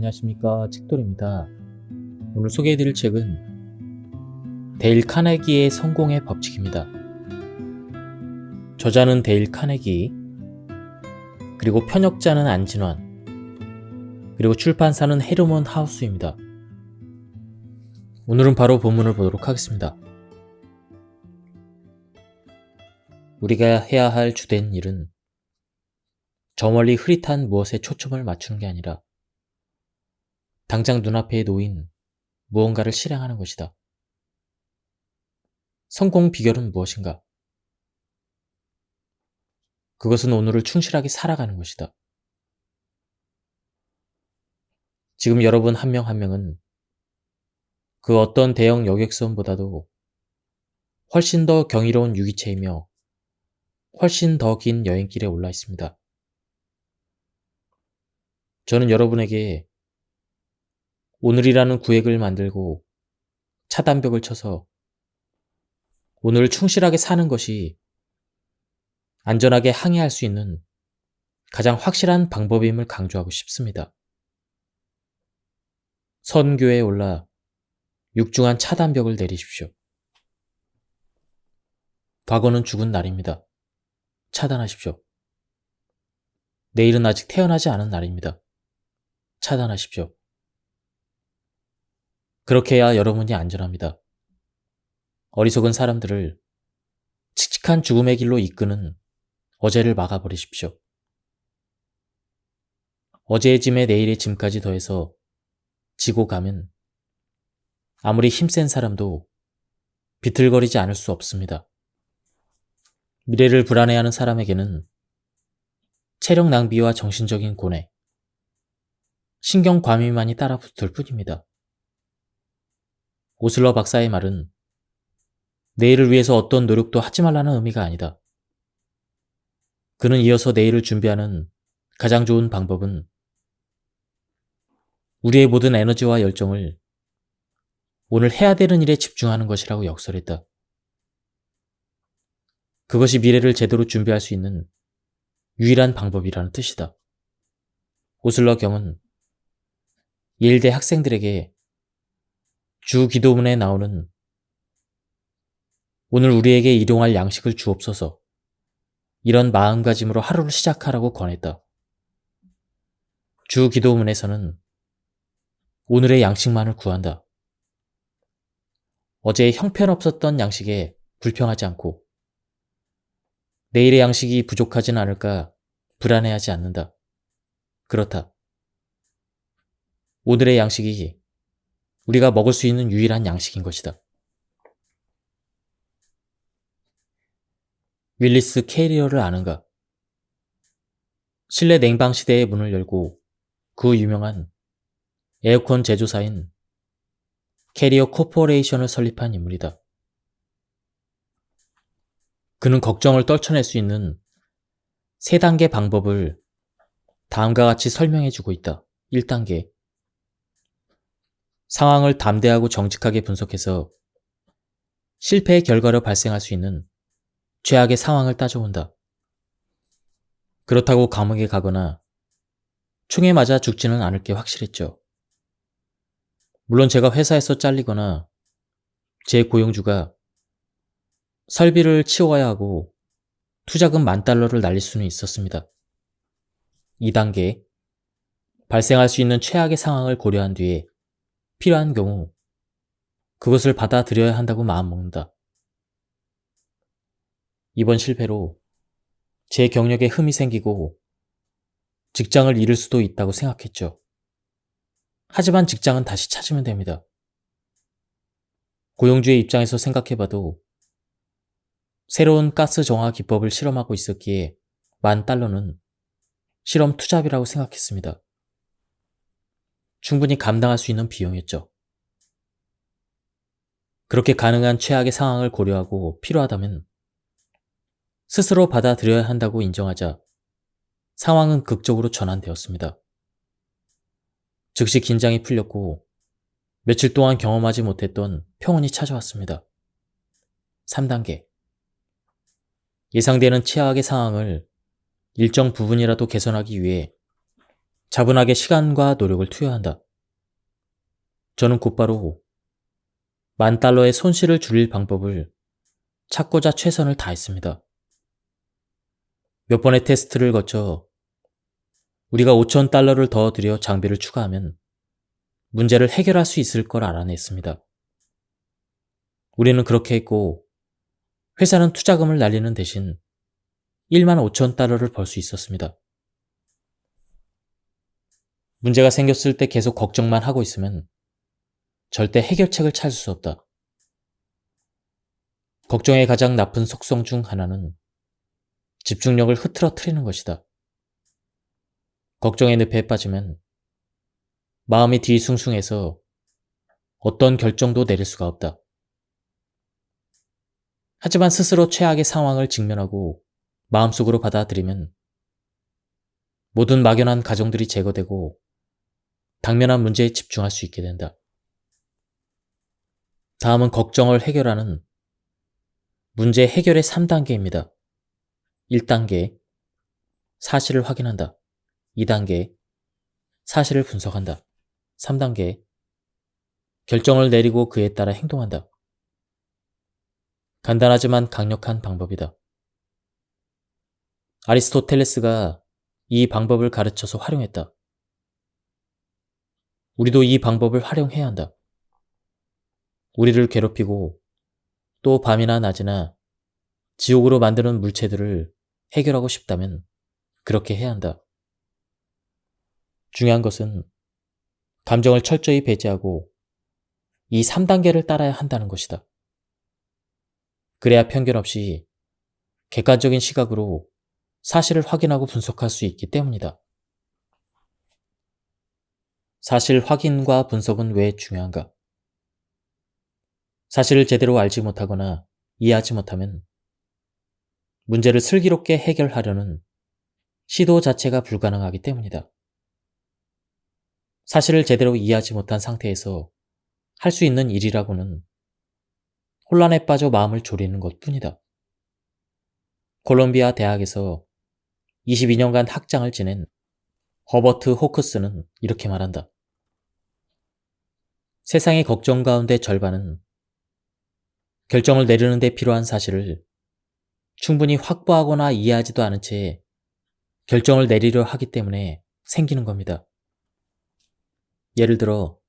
안녕하십니까, 책돌입니다. 오늘 소개해드릴 책은 데일 카네기의 성공의 법칙입니다. 저자는 데일 카네기, 그리고 편역자는 안진환, 그리고 출판사는 헤르먼 하우스입니다. 오늘은 바로 본문을 보도록 하겠습니다. 우리가 해야 할 주된 일은 저 멀리 흐릿한 무엇에 초점을 맞추는 게 아니라 당장 눈앞에 놓인 무언가를 실행하는 것이다. 성공 비결은 무엇인가? 그것은 오늘을 충실하게 살아가는 것이다. 지금 여러분 한 명 한 명은 그 어떤 대형 여객선보다도 훨씬 더 경이로운 유기체이며 훨씬 더 긴 여행길에 올라 있습니다. 저는 여러분에게 오늘이라는 구획을 만들고 차단벽을 쳐서 오늘을 충실하게 사는 것이 안전하게 항해할 수 있는 가장 확실한 방법임을 강조하고 싶습니다. 선교에 올라 육중한 차단벽을 내리십시오. 과거는 죽은 날입니다. 차단하십시오. 내일은 아직 태어나지 않은 날입니다. 차단하십시오. 그렇게 해야 여러분이 안전합니다. 어리석은 사람들을 칙칙한 죽음의 길로 이끄는 어제를 막아버리십시오. 어제의 짐에 내일의 짐까지 더해서 지고 가면 아무리 힘센 사람도 비틀거리지 않을 수 없습니다. 미래를 불안해하는 사람에게는 체력 낭비와 정신적인 고뇌, 신경 과민만이 따라붙을 뿐입니다. 오슬러 박사의 말은 내일을 위해서 어떤 노력도 하지 말라는 의미가 아니다. 그는 이어서 내일을 준비하는 가장 좋은 방법은 우리의 모든 에너지와 열정을 오늘 해야 되는 일에 집중하는 것이라고 역설했다. 그것이 미래를 제대로 준비할 수 있는 유일한 방법이라는 뜻이다. 오슬러 경은 예일대 학생들에게 주 기도문에 나오는 오늘 우리에게 일용할 양식을 주옵소서, 이런 마음가짐으로 하루를 시작하라고 권했다. 주 기도문에서는 오늘의 양식만을 구한다. 어제의 형편없었던 양식에 불평하지 않고 내일의 양식이 부족하진 않을까 불안해하지 않는다. 그렇다. 오늘의 양식이 우리가 먹을 수 있는 유일한 양식인 것이다. 윌리스 캐리어를 아는가? 실내 냉방 시대의 문을 열고 그 유명한 에어컨 제조사인 캐리어 코퍼레이션을 설립한 인물이다. 그는 걱정을 떨쳐낼 수 있는 3단계 방법을 다음과 같이 설명해주고 있다. 1단계. 상황을 담대하고 정직하게 분석해서 실패의 결과로 발생할 수 있는 최악의 상황을 따져본다. 그렇다고 감옥에 가거나 총에 맞아 죽지는 않을 게 확실했죠. 물론 제가 회사에서 잘리거나 제 고용주가 설비를 치워야 하고 투자금 $10,000를 날릴 수는 있었습니다. 2단계. 발생할 수 있는 최악의 상황을 고려한 뒤에 필요한 경우 그것을 받아들여야 한다고 마음먹는다. 이번 실패로 제 경력에 흠이 생기고 직장을 잃을 수도 있다고 생각했죠. 하지만 직장은 다시 찾으면 됩니다. 고용주의 입장에서 생각해봐도 새로운 가스 정화 기법을 실험하고 있었기에 $10,000는 실험 투자비라고 생각했습니다. 충분히 감당할 수 있는 비용이었죠. 그렇게 가능한 최악의 상황을 고려하고 필요하다면 스스로 받아들여야 한다고 인정하자 상황은 극적으로 전환되었습니다. 즉시 긴장이 풀렸고 며칠 동안 경험하지 못했던 평온이 찾아왔습니다. 3단계. 예상되는 최악의 상황을 일정 부분이라도 개선하기 위해 차분하게 시간과 노력을 투여한다. 저는 곧바로 $10,000의 손실을 줄일 방법을 찾고자 최선을 다했습니다. 몇 번의 테스트를 거쳐 우리가 $5,000를 더 들여 장비를 추가하면 문제를 해결할 수 있을 걸 알아냈습니다. 우리는 그렇게 했고 회사는 투자금을 날리는 대신 $15,000를 벌 수 있었습니다. 문제가 생겼을 때 계속 걱정만 하고 있으면 절대 해결책을 찾을 수 없다. 걱정의 가장 나쁜 속성 중 하나는 집중력을 흐트러뜨리는 것이다. 걱정의 늪에 빠지면 마음이 뒤숭숭해서 어떤 결정도 내릴 수가 없다. 하지만 스스로 최악의 상황을 직면하고 마음속으로 받아들이면 모든 막연한 가정들이 제거되고 당면한 문제에 집중할 수 있게 된다. 다음은 걱정을 해결하는 문제 해결의 3단계입니다. 1단계, 사실을 확인한다. 2단계, 사실을 분석한다. 3단계, 결정을 내리고 그에 따라 행동한다. 간단하지만 강력한 방법이다. 아리스토텔레스가 이 방법을 가르쳐서 활용했다. 우리도 이 방법을 활용해야 한다. 우리를 괴롭히고 또 밤이나 낮이나 지옥으로 만드는 물체들을 해결하고 싶다면 그렇게 해야 한다. 중요한 것은 감정을 철저히 배제하고 이 3단계를 따라야 한다는 것이다. 그래야 편견 없이 객관적인 시각으로 사실을 확인하고 분석할 수 있기 때문이다. 사실 확인과 분석은 왜 중요한가? 사실을 제대로 알지 못하거나 이해하지 못하면 문제를 슬기롭게 해결하려는 시도 자체가 불가능하기 때문이다. 사실을 제대로 이해하지 못한 상태에서 할 수 있는 일이라고는 혼란에 빠져 마음을 졸이는 것뿐이다. 콜롬비아 대학에서 22년간 학장을 지낸 허버트 호크스는 이렇게 말한다. 세상의 걱정 가운데 절반은 결정을 내리는 데 필요한 사실을 충분히 확보하거나 이해하지도 않은 채 결정을 내리려 하기 때문에 생기는 겁니다. 예를 들어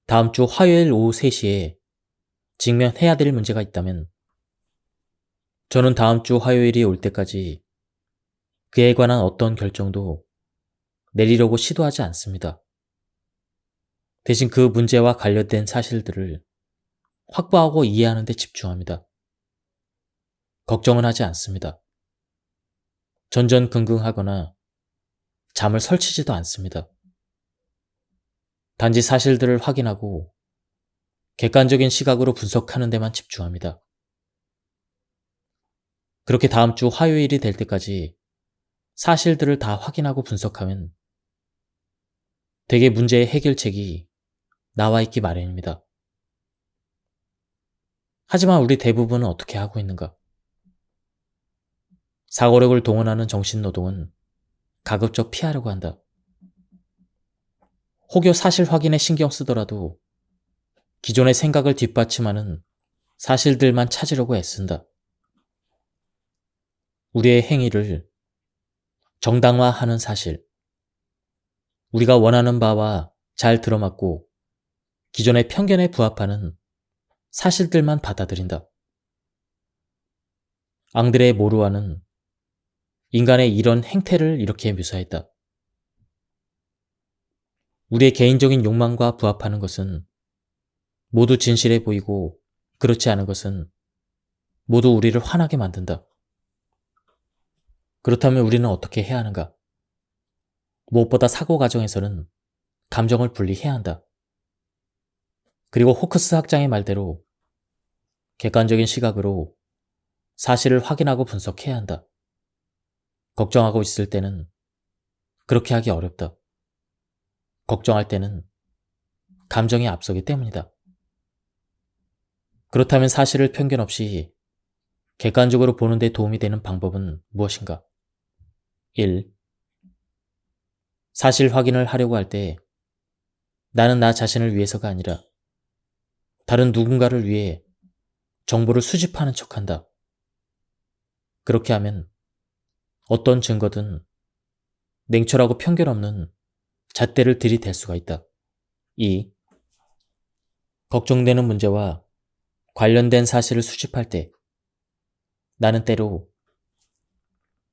다음 주 화요일 오후 3시에 직면해야 될 문제가 있다면 저는 다음 주 화요일이 올 때까지 그에 관한 어떤 결정도 내리려고 시도하지 않습니다. 대신 그 문제와 관련된 사실들을 확보하고 이해하는 데 집중합니다. 걱정은 하지 않습니다. 전전긍긍하거나 잠을 설치지도 않습니다. 단지 사실들을 확인하고 객관적인 시각으로 분석하는 데만 집중합니다. 그렇게 다음 주 화요일이 될 때까지 사실들을 다 확인하고 분석하면 대개 문제의 해결책이 나와 있기 마련입니다. 하지만 우리 대부분은 어떻게 하고 있는가? 사고력을 동원하는 정신노동은 가급적 피하려고 한다. 혹여 사실 확인에 신경 쓰더라도 기존의 생각을 뒷받침하는 사실들만 찾으려고 애쓴다. 우리의 행위를 정당화하는 사실, 우리가 원하는 바와 잘 들어맞고 기존의 편견에 부합하는 사실들만 받아들인다. 앙드레 모루아는 인간의 이런 행태를 이렇게 묘사했다. 우리의 개인적인 욕망과 부합하는 것은 모두 진실해 보이고 그렇지 않은 것은 모두 우리를 화나게 만든다. 그렇다면 우리는 어떻게 해야 하는가? 무엇보다 사고 과정에서는 감정을 분리해야 한다. 그리고 호크스 학장의 말대로 객관적인 시각으로 사실을 확인하고 분석해야 한다. 걱정하고 있을 때는 그렇게 하기 어렵다. 걱정할 때는 감정이 앞서기 때문이다. 그렇다면 사실을 편견 없이 객관적으로 보는 데 도움이 되는 방법은 무엇인가? 1. 사실 확인을 하려고 할 때 나는 나 자신을 위해서가 아니라 다른 누군가를 위해 정보를 수집하는 척한다. 그렇게 하면 어떤 증거든 냉철하고 편견 없는 잣대를 들이댈 수가 있다. 2. 걱정되는 문제와 관련된 사실을 수집할 때 나는 때로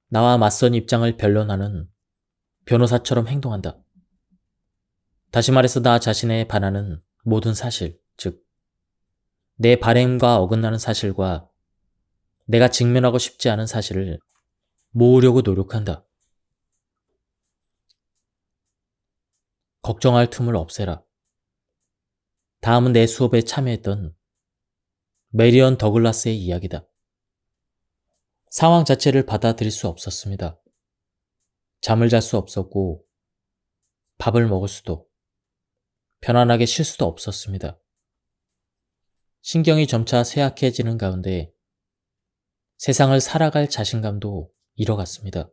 나와 맞선 입장을 변론하는 변호사처럼 행동한다. 다시 말해서 나 자신에 반하는 모든 사실, 즉, 내 바램과 어긋나는 사실과 내가 직면하고 싶지 않은 사실을 모으려고 노력한다. 걱정할 틈을 없애라. 다음은 내 수업에 참여했던 메리언 더글라스의 이야기다. 상황 자체를 받아들일 수 없었습니다. 잠을 잘 수 없었고 밥을 먹을 수도 편안하게 쉴 수도 없었습니다. 신경이 점차 쇠약해지는 가운데 세상을 살아갈 자신감도 잃어갔습니다.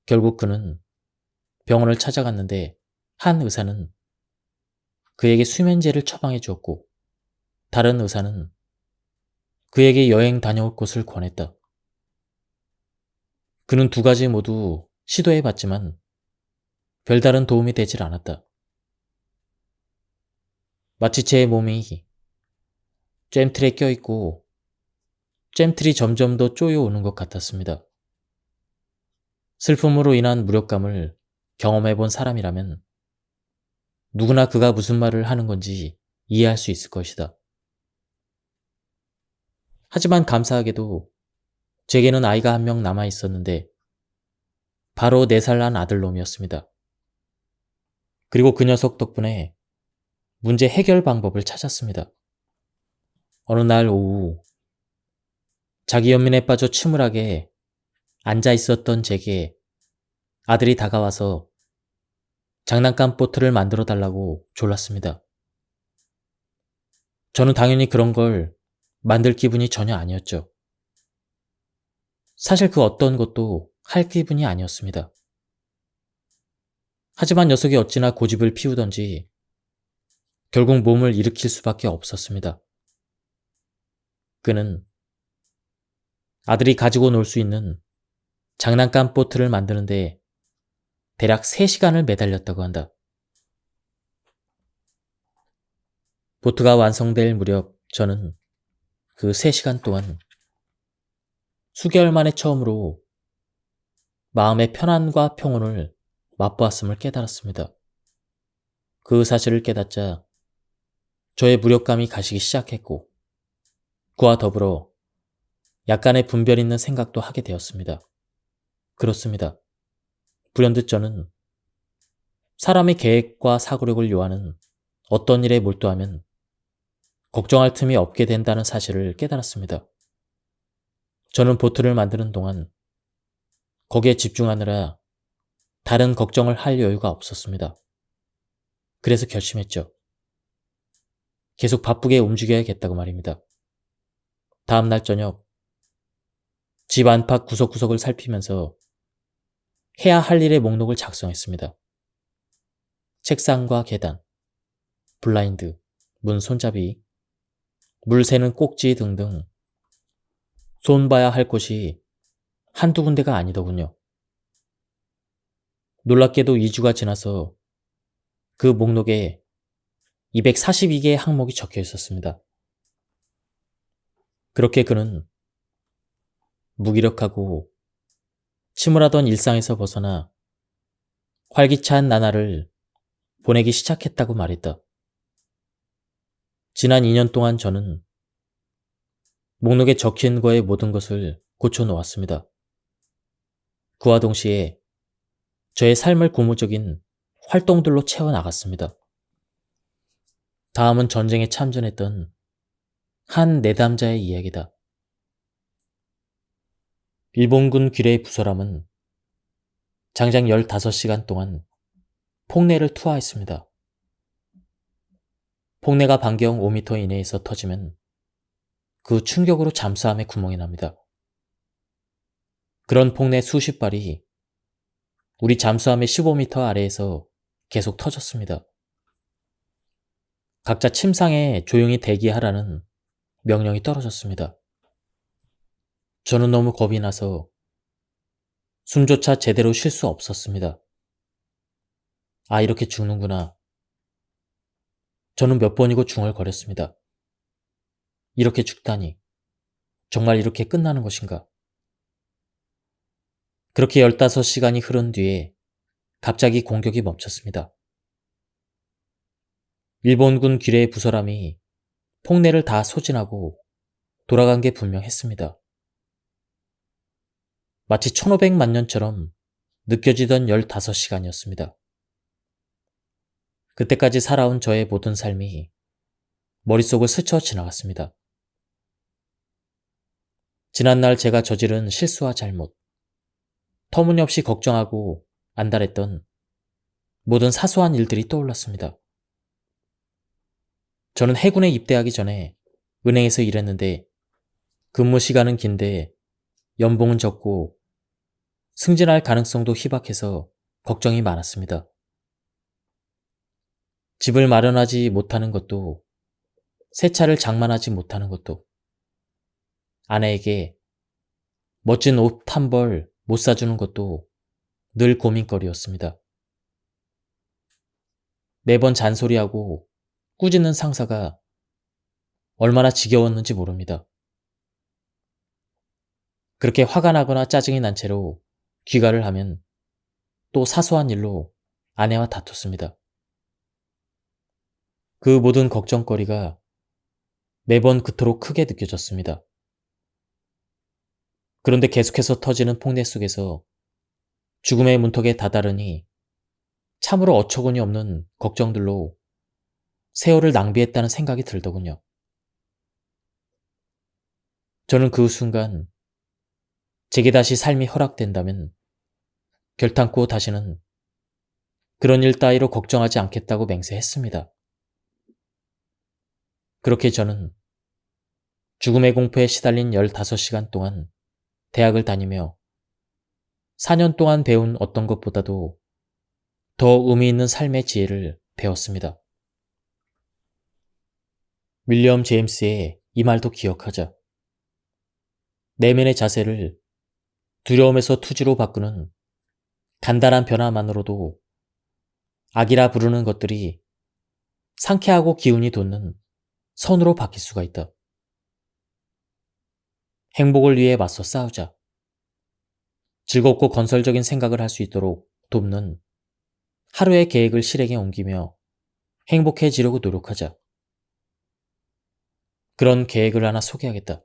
결국 그는 병원을 찾아갔는데 한 의사는 그에게 수면제를 처방해 주었고 다른 의사는 그에게 여행 다녀올 곳을 권했다. 그는 두 가지 모두 시도해 봤지만 별다른 도움이 되질 않았다. 마치 제 몸이 잼틀에 껴있고 잼틀이 점점 더 쪼여오는 것 같았습니다. 슬픔으로 인한 무력감을 경험해 본 사람이라면 누구나 그가 무슨 말을 하는 건지 이해할 수 있을 것이다. 하지만 감사하게도 제게는 아이가 한 명 남아 있었는데 바로 4살 난 아들놈이었습니다. 그리고 그 녀석 덕분에 문제 해결 방법을 찾았습니다. 어느 날 오후 자기 연민에 빠져 침울하게 앉아 있었던 제게 아들이 다가와서 장난감 보트를 만들어 달라고 졸랐습니다. 저는 당연히 그런 걸 만들 기분이 전혀 아니었죠. 사실 그 어떤 것도 할 기분이 아니었습니다. 하지만 녀석이 어찌나 고집을 피우던지 결국 몸을 일으킬 수밖에 없었습니다. 그는 아들이 가지고 놀 수 있는 장난감 보트를 만드는데 대략 3시간을 매달렸다고 한다. 보트가 완성될 무렵 저는 그 3시간 동안 수개월 만에 처음으로 마음의 편안과 평온을 맛보았음을 깨달았습니다. 그 사실을 깨닫자 저의 무력감이 가시기 시작했고 그와 더불어 약간의 분별 있는 생각도 하게 되었습니다. 그렇습니다. 불현듯 저는 사람의 계획과 사고력을 요하는 어떤 일에 몰두하면 걱정할 틈이 없게 된다는 사실을 깨달았습니다. 저는 보트를 만드는 동안 거기에 집중하느라 다른 걱정을 할 여유가 없었습니다. 그래서 결심했죠. 계속 바쁘게 움직여야겠다고 말입니다. 다음 날 저녁 집 안팎 구석구석을 살피면서 해야 할 일의 목록을 작성했습니다. 책상과 계단, 블라인드, 문 손잡이, 물 새는 꼭지 등등 손봐야 할 곳이 한두 군데가 아니더군요. 놀랍게도 2주가 지나서 그 목록에 242개의 항목이 적혀 있었습니다. 그렇게 그는 무기력하고 침울하던 일상에서 벗어나 활기찬 나날을 보내기 시작했다고 말했다. 지난 2년 동안 저는 목록에 적힌 거의 모든 것을 고쳐놓았습니다. 그와 동시에 저의 삶을 고무적인 활동들로 채워나갔습니다. 다음은 전쟁에 참전했던 한 내담자의 이야기다. 일본군 귀뢰의 부사람은 장장 15시간 동안 폭내를 투하했습니다. 폭내가 반경 5m 이내에서 터지면 그 충격으로 잠수함에 구멍이 납니다. 그런 폭내 수십 발이 우리 잠수함의 15m 아래에서 계속 터졌습니다. 각자 침상에 조용히 대기하라는 명령이 떨어졌습니다. 저는 너무 겁이 나서 숨조차 제대로 쉴 수 없었습니다. 아, 이렇게 죽는구나. 저는 몇 번이고 중얼거렸습니다. 이렇게 죽다니. 정말 이렇게 끝나는 것인가? 그렇게 15시간이 흐른 뒤에 갑자기 공격이 멈췄습니다. 일본군 기뢰 부설함이 폭내를 다 소진하고 돌아간 게 분명했습니다. 마치 1500만 년처럼 느껴지던 15시간이었습니다. 그때까지 살아온 저의 모든 삶이 머릿속을 스쳐 지나갔습니다. 지난날 제가 저지른 실수와 잘못, 터무니없이 걱정하고 안달했던 모든 사소한 일들이 떠올랐습니다. 저는 해군에 입대하기 전에 은행에서 일했는데 근무 시간은 긴데 연봉은 적고 승진할 가능성도 희박해서 걱정이 많았습니다. 집을 마련하지 못하는 것도, 새 차를 장만하지 못하는 것도, 아내에게 멋진 옷 한 벌 못 사주는 것도 늘 고민거리였습니다. 매번 잔소리하고 꾸짖는 상사가 얼마나 지겨웠는지 모릅니다. 그렇게 화가 나거나 짜증이 난 채로 귀가를 하면 또 사소한 일로 아내와 다퉜습니다. 그 모든 걱정거리가 매번 그토록 크게 느껴졌습니다. 그런데 계속해서 터지는 폭내 속에서 죽음의 문턱에 다다르니 참으로 어처구니 없는 걱정들로 세월을 낭비했다는 생각이 들더군요. 저는 그 순간 제게 다시 삶이 허락된다면 결탄코 다시는 그런 일 따위로 걱정하지 않겠다고 맹세했습니다. 그렇게 저는 죽음의 공포에 시달린 15시간 동안 대학을 다니며 4년 동안 배운 어떤 것보다도 더 의미 있는 삶의 지혜를 배웠습니다. 윌리엄 제임스의 이 말도 기억하자. 내면의 자세를 두려움에서 투지로 바꾸는 간단한 변화만으로도 악이라 부르는 것들이 상쾌하고 기운이 돋는 선으로 바뀔 수가 있다. 행복을 위해 맞서 싸우자. 즐겁고 건설적인 생각을 할 수 있도록 돕는 하루의 계획을 실행에 옮기며 행복해지려고 노력하자. 그런 계획을 하나 소개하겠다.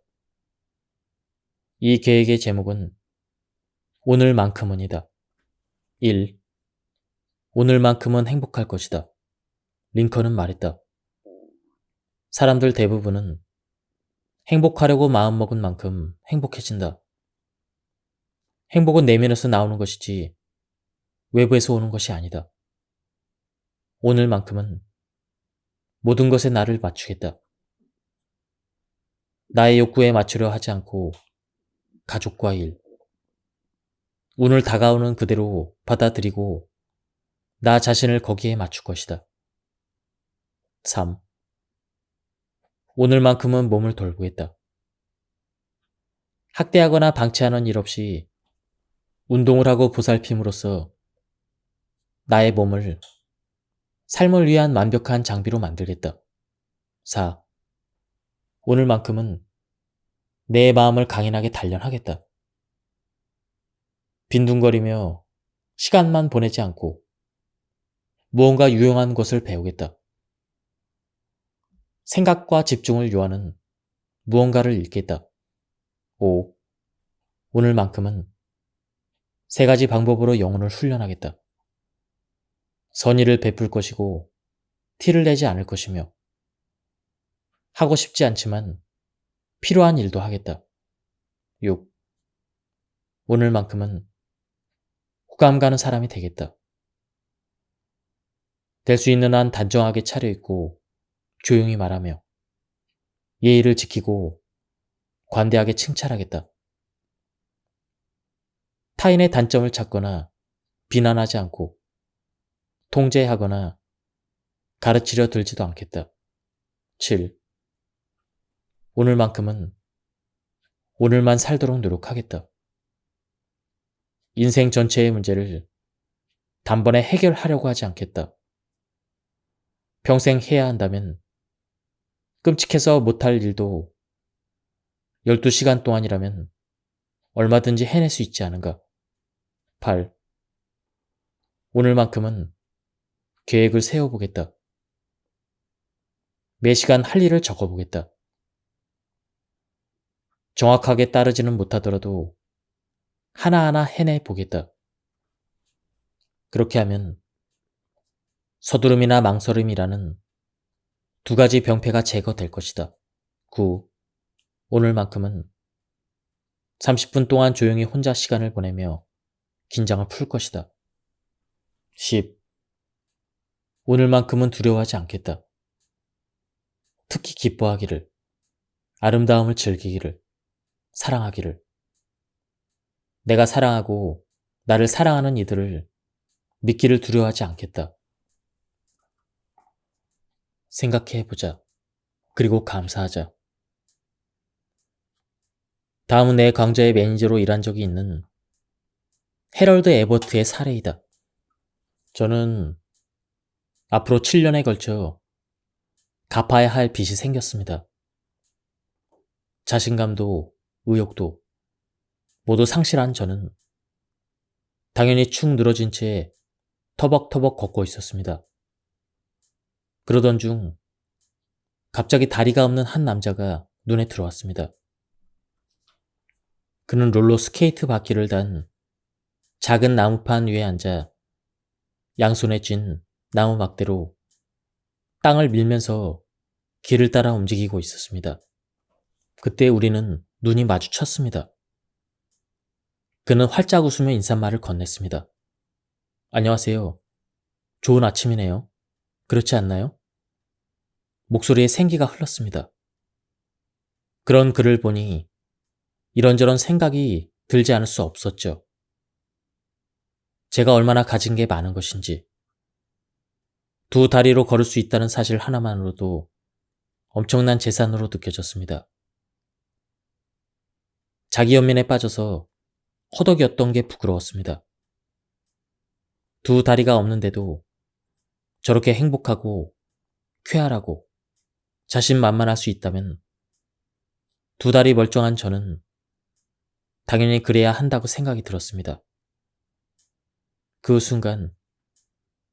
이 계획의 제목은 오늘만큼은이다. 1. 오늘만큼은 행복할 것이다. 링컨은 말했다. 사람들 대부분은 행복하려고 마음먹은 만큼 행복해진다. 행복은 내면에서 나오는 것이지 외부에서 오는 것이 아니다. 오늘만큼은 모든 것에 나를 맞추겠다. 나의 욕구에 맞추려 하지 않고 가족과 일, 오늘 다가오는 그대로 받아들이고 나 자신을 거기에 맞출 것이다. 3. 오늘만큼은 몸을 돌보겠다. 학대하거나 방치하는 일 없이 운동을 하고 보살핌으로써 나의 몸을 삶을 위한 완벽한 장비로 만들겠다. 4. 오늘만큼은 내 마음을 강인하게 단련하겠다. 빈둥거리며 시간만 보내지 않고 무언가 유용한 것을 배우겠다. 생각과 집중을 요하는 무언가를 읽겠다. 5. 오늘만큼은 3가지 방법으로 영혼을 훈련하겠다. 선의를 베풀 것이고 티를 내지 않을 것이며 하고 싶지 않지만 필요한 일도 하겠다. 6. 오늘만큼은 호감 가는 사람이 되겠다. 될 수 있는 한 단정하게 차려입고 조용히 말하며 예의를 지키고 관대하게 칭찬하겠다. 타인의 단점을 찾거나 비난하지 않고 통제하거나 가르치려 들지도 않겠다. 7. 오늘만큼은 오늘만 살도록 노력하겠다. 인생 전체의 문제를 단번에 해결하려고 하지 않겠다. 평생 해야 한다면 끔찍해서 못할 일도 12시간 동안이라면 얼마든지 해낼 수 있지 않은가. 8. 오늘만큼은 계획을 세워보겠다. 매 시간 할 일을 적어보겠다. 정확하게 따르지는 못하더라도 하나하나 해내보겠다. 그렇게 하면 서두름이나 망설임이라는 두 가지 병폐가 제거될 것이다. 9. 오늘만큼은 30분 동안 조용히 혼자 시간을 보내며 긴장을 풀 것이다. 10. 오늘만큼은 두려워하지 않겠다. 특히 기뻐하기를, 아름다움을 즐기기를, 사랑하기를. 내가 사랑하고 나를 사랑하는 이들을 믿기를 두려워하지 않겠다. 생각해보자. 그리고 감사하자. 다음은 내 강좌의 매니저로 일한 적이 있는 해럴드 에버트의 사례이다. 저는 앞으로 7년에 걸쳐 갚아야 할 빚이 생겼습니다. 자신감도 의욕도 모두 상실한 저는 당연히 축 늘어진 채 터벅터벅 걷고 있었습니다. 그러던 중 갑자기 다리가 없는 한 남자가 눈에 들어왔습니다. 그는 롤러 스케이트 바퀴를 단 작은 나무판 위에 앉아 양손에 쥔 나무 막대로 땅을 밀면서 길을 따라 움직이고 있었습니다. 그때 우리는 눈이 마주쳤습니다. 그는 활짝 웃으며 인사말을 건넸습니다. 안녕하세요. 좋은 아침이네요. 그렇지 않나요? 목소리에 생기가 흘렀습니다. 그런 그를 보니 이런저런 생각이 들지 않을 수 없었죠. 제가 얼마나 가진 게 많은 것인지, 두 다리로 걸을 수 있다는 사실 하나만으로도 엄청난 재산으로 느껴졌습니다. 자기 연민에 빠져서 허덕이었던 게 부끄러웠습니다. 두 다리가 없는데도 저렇게 행복하고 쾌활하고 자신만만할 수 있다면 두 다리 멀쩡한 저는 당연히 그래야 한다고 생각이 들었습니다. 그 순간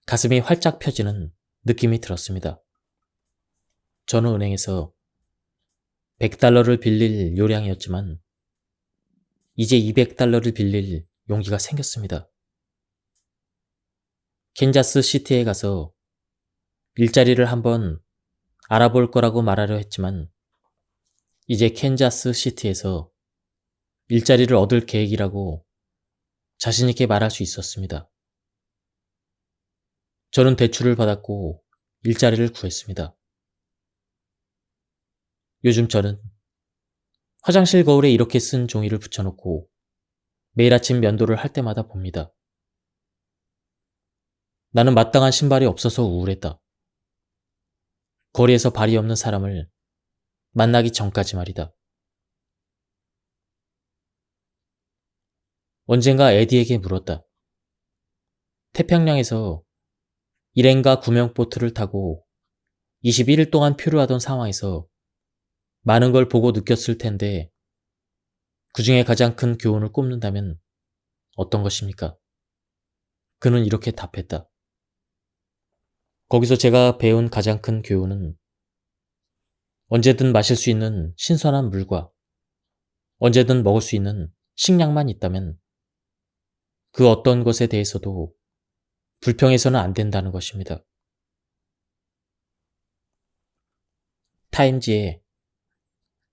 가슴이 활짝 펴지는 느낌이 들었습니다. 저는 은행에서 100달러를 빌릴 요량이었지만 이제 200달러를 빌릴 용기가 생겼습니다. 캔자스 시티에 가서 일자리를 한번 알아볼 거라고 말하려 했지만 이제 캔자스 시티에서 일자리를 얻을 계획이라고 자신있게 말할 수 있었습니다. 저는 대출을 받았고 일자리를 구했습니다. 요즘 저는 화장실 거울에 이렇게 쓴 종이를 붙여놓고 매일 아침 면도를 할 때마다 봅니다. 나는 마땅한 신발이 없어서 우울했다. 거리에서 발이 없는 사람을 만나기 전까지 말이다. 언젠가 에디에게 물었다. 태평양에서 일행과 구명보트를 타고 21일 동안 표류하던 상황에서 많은 걸 보고 느꼈을 텐데 그 중에 가장 큰 교훈을 꼽는다면 어떤 것입니까? 그는 이렇게 답했다. 거기서 제가 배운 가장 큰 교훈은 언제든 마실 수 있는 신선한 물과 언제든 먹을 수 있는 식량만 있다면 그 어떤 것에 대해서도 불평해서는 안 된다는 것입니다. 타임지에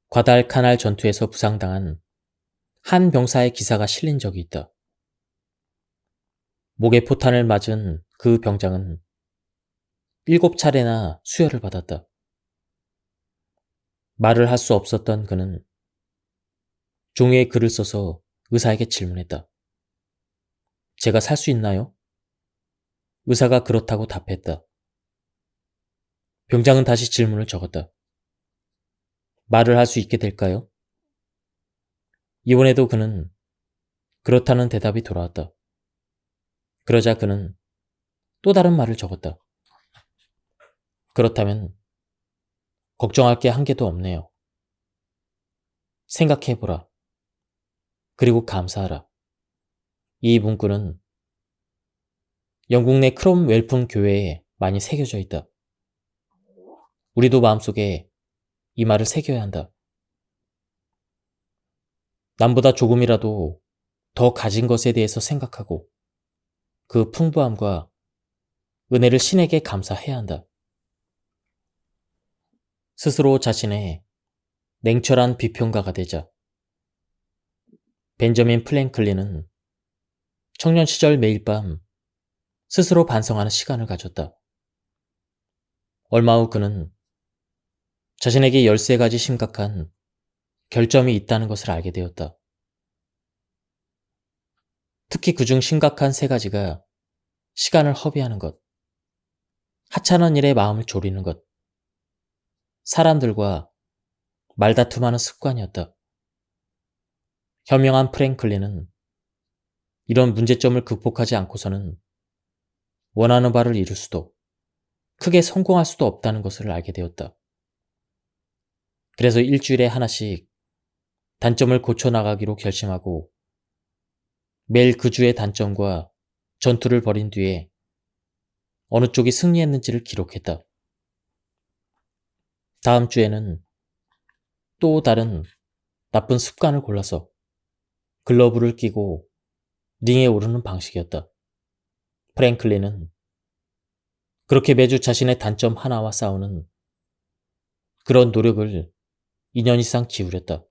과달카날 전투에서 부상당한 한 병사의 기사가 실린 적이 있다. 목에 포탄을 맞은 그 병장은 7차례나 수혈을 받았다. 말을 할 수 없었던 그는 종이에 글을 써서 의사에게 질문했다. 제가 살 수 있나요? 의사가 그렇다고 답했다. 병장은 다시 질문을 적었다. 말을 할 수 있게 될까요? 이번에도 그는 그렇다는 대답이 돌아왔다. 그러자 그는 또 다른 말을 적었다. 그렇다면 걱정할 게 한 개도 없네요. 생각해보라. 그리고 감사하라. 이 문구는 영국 내 크롬웰픈 교회에 많이 새겨져 있다. 우리도 마음속에 이 말을 새겨야 한다. 남보다 조금이라도 더 가진 것에 대해서 생각하고 그 풍부함과 은혜를 신에게 감사해야 한다. 스스로 자신의 냉철한 비평가가 되자 벤저민 플랭클린은 청년 시절 매일 밤 스스로 반성하는 시간을 가졌다. 얼마 후 그는 자신에게 13가지 심각한 결점이 있다는 것을 알게 되었다. 특히 그중 심각한 3가지가 시간을 허비하는 것, 하찮은 일에 마음을 졸이는 것, 사람들과 말다툼하는 습관이었다. 현명한 프랭클린은 이런 문제점을 극복하지 않고서는 원하는 바를 이룰 수도 크게 성공할 수도 없다는 것을 알게 되었다. 그래서 일주일에 하나씩 단점을 고쳐나가기로 결심하고 매일 그 주의 단점과 전투를 벌인 뒤에 어느 쪽이 승리했는지를 기록했다. 다음 주에는 또 다른 나쁜 습관을 골라서 글러브를 끼고 링에 오르는 방식이었다. 프랭클린은 그렇게 매주 자신의 단점 하나와 싸우는 그런 노력을 2년 이상 기울였다.